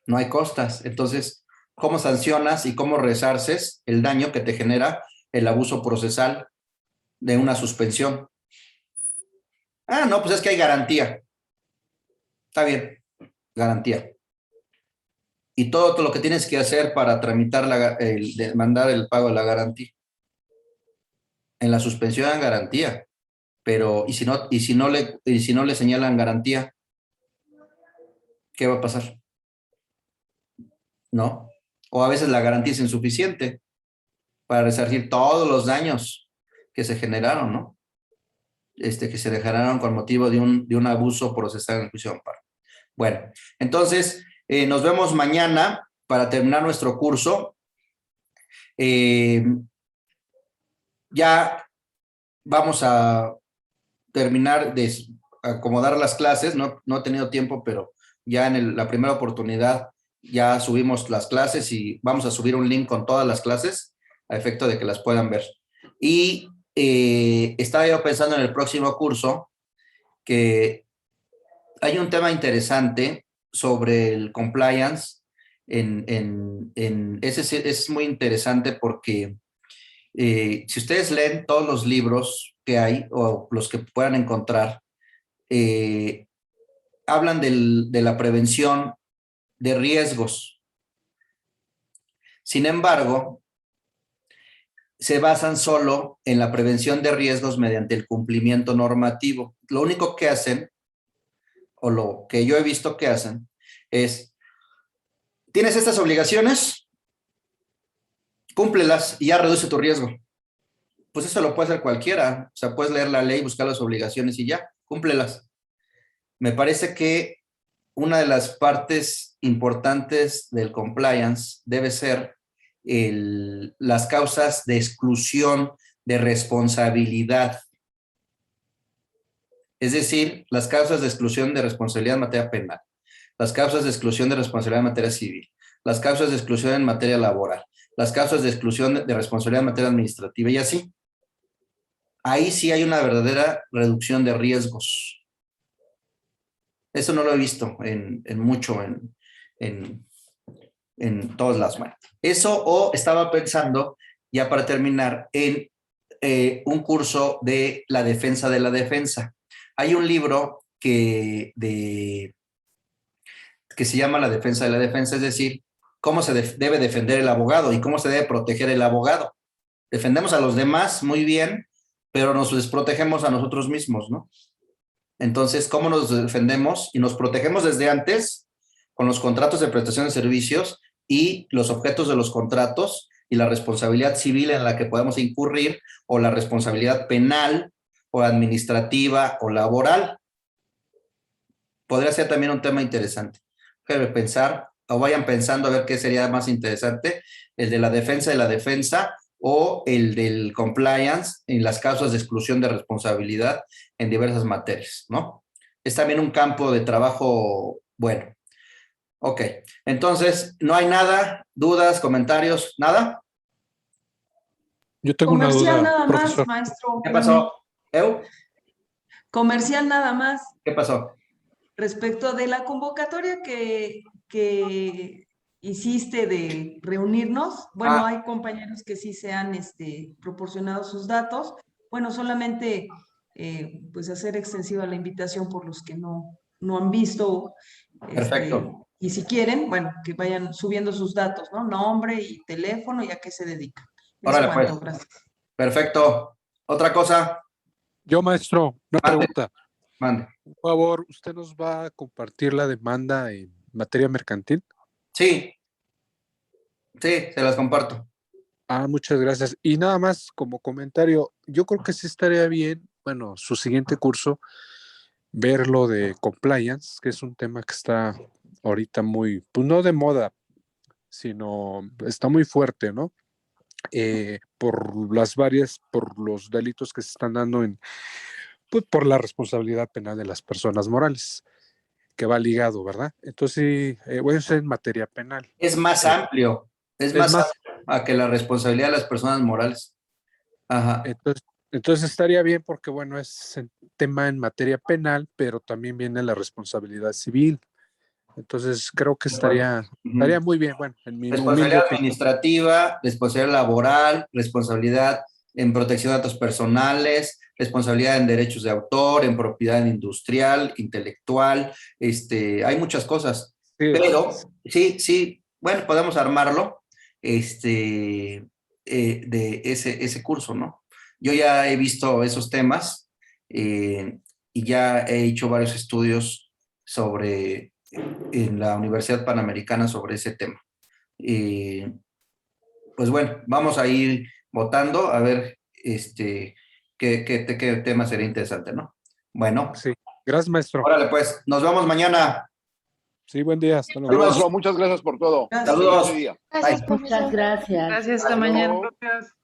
No hay costas. Entonces, ¿cómo sancionas y cómo resarces el daño que te genera el abuso procesal de una suspensión? Ah, no, pues es que hay garantía. Está bien, garantía. Y todo lo que tienes que hacer para tramitar, demandar el pago de la garantía. En la suspensión hay garantía. Pero, ¿y si no le señalan garantía? ¿Qué va a pasar? ¿No? O a veces la garantía es insuficiente para resarcir todos los daños que se generaron, ¿no? Que se generaron con motivo de un abuso procesal en el juicio de amparo. Bueno, entonces, nos vemos mañana para terminar nuestro curso. Ya vamos a terminar de acomodar las clases, no he tenido tiempo, pero ya en la primera oportunidad ya subimos las clases y vamos a subir un link con todas las clases a efecto de que las puedan ver. Y estaba yo pensando en el próximo curso que hay un tema interesante sobre el compliance. Ese es muy interesante porque si ustedes leen todos los libros que hay o los que puedan encontrar, hablan de la prevención de riesgos. Sin embargo, se basan solo en la prevención de riesgos mediante el cumplimiento normativo. Lo único que hacen, o lo que yo he visto que hacen, es, ¿tienes estas obligaciones? Cúmplelas y ya reduce tu riesgo. Pues eso lo puede hacer cualquiera. O sea, puedes leer la ley, buscar las obligaciones y ya, cúmplelas. Me parece que una de las partes importantes del compliance debe ser las causas de exclusión de responsabilidad. Es decir, las causas de exclusión de responsabilidad en materia penal, las causas de exclusión de responsabilidad en materia civil, las causas de exclusión en materia laboral, las causas de exclusión de responsabilidad en materia administrativa y así. Ahí sí hay una verdadera reducción de riesgos. Eso no lo he visto mucho en todas las manos. Eso, o estaba pensando, ya para terminar, en un curso de la defensa de la defensa. Hay un libro que se llama La defensa de la defensa, es decir, cómo se debe defender el abogado y cómo se debe proteger el abogado. Defendemos a los demás muy bien, pero nos desprotegemos a nosotros mismos, ¿no? Entonces, ¿cómo nos defendemos? Y nos protegemos desde antes con los contratos de prestación de servicios y los objetos de los contratos y la responsabilidad civil en la que podemos incurrir o la responsabilidad penal o administrativa o laboral. Podría ser también un tema interesante. Déjenme pensar, o vayan pensando a ver qué sería más interesante, el de la defensa o el del compliance en las causas de exclusión de responsabilidad en diversas materias, ¿no? Es también un campo de trabajo bueno. Ok, entonces, ¿no hay nada? ¿Dudas, comentarios? ¿Nada? Yo tengo una Comercial duda, nada profesor. más, maestro. ¿Qué pasó? ¿Eu? Comercial nada más. ¿Qué pasó? Respecto de la convocatoria que hiciste de reunirnos, bueno, hay compañeros que sí se han proporcionado sus datos. Bueno, solamente pues hacer extensiva la invitación por los que no no han visto. Perfecto. Y si quieren, bueno, que vayan subiendo sus datos, ¿no? Nombre y teléfono y a qué se dedican. Es Órale, pues. cuanto, gracias. Perfecto. ¿Otra cosa? Yo, maestro, una Mande. pregunta. Mande. Por favor, ¿usted nos va a compartir la demanda en materia mercantil? Sí. Sí, se las comparto. Muchas gracias. Y nada más como comentario, yo creo que sí estaría bien, bueno, su siguiente curso, ver lo de compliance, que es un tema que está ahorita muy, pues no de moda, sino está muy fuerte, ¿no? Por los delitos que se están dando pues por la responsabilidad penal de las personas morales, que va ligado, ¿verdad? Entonces, sí, voy a ser en materia penal. Es más amplio. Es Es más más, amplio a que la responsabilidad de las personas morales. Ajá. entonces estaría bien porque, bueno, es tema en materia penal, pero también viene la responsabilidad civil. Entonces, creo que estaría muy bien, bueno, en mi humilde Responsabilidad opinión. administrativa, responsabilidad laboral, responsabilidad en protección de datos personales, responsabilidad en derechos de autor, en propiedad industrial, intelectual, hay muchas cosas. Sí, Pero sí, bueno, podemos armarlo de ese curso, ¿no? Yo ya he visto esos temas y ya he hecho varios estudios en la Universidad Panamericana sobre ese tema. Pues bueno, vamos a ir votando a ver qué tema sería interesante, ¿no? Bueno, sí. Gracias, maestro. órale pues, nos vemos mañana. Sí, buen día. Hasta luego. Sí, maestro, muchas gracias por todo. Gracias. Saludos. Excelente día. Muchas gracias. Gracias, hasta Hasta mañana. luego. Gracias.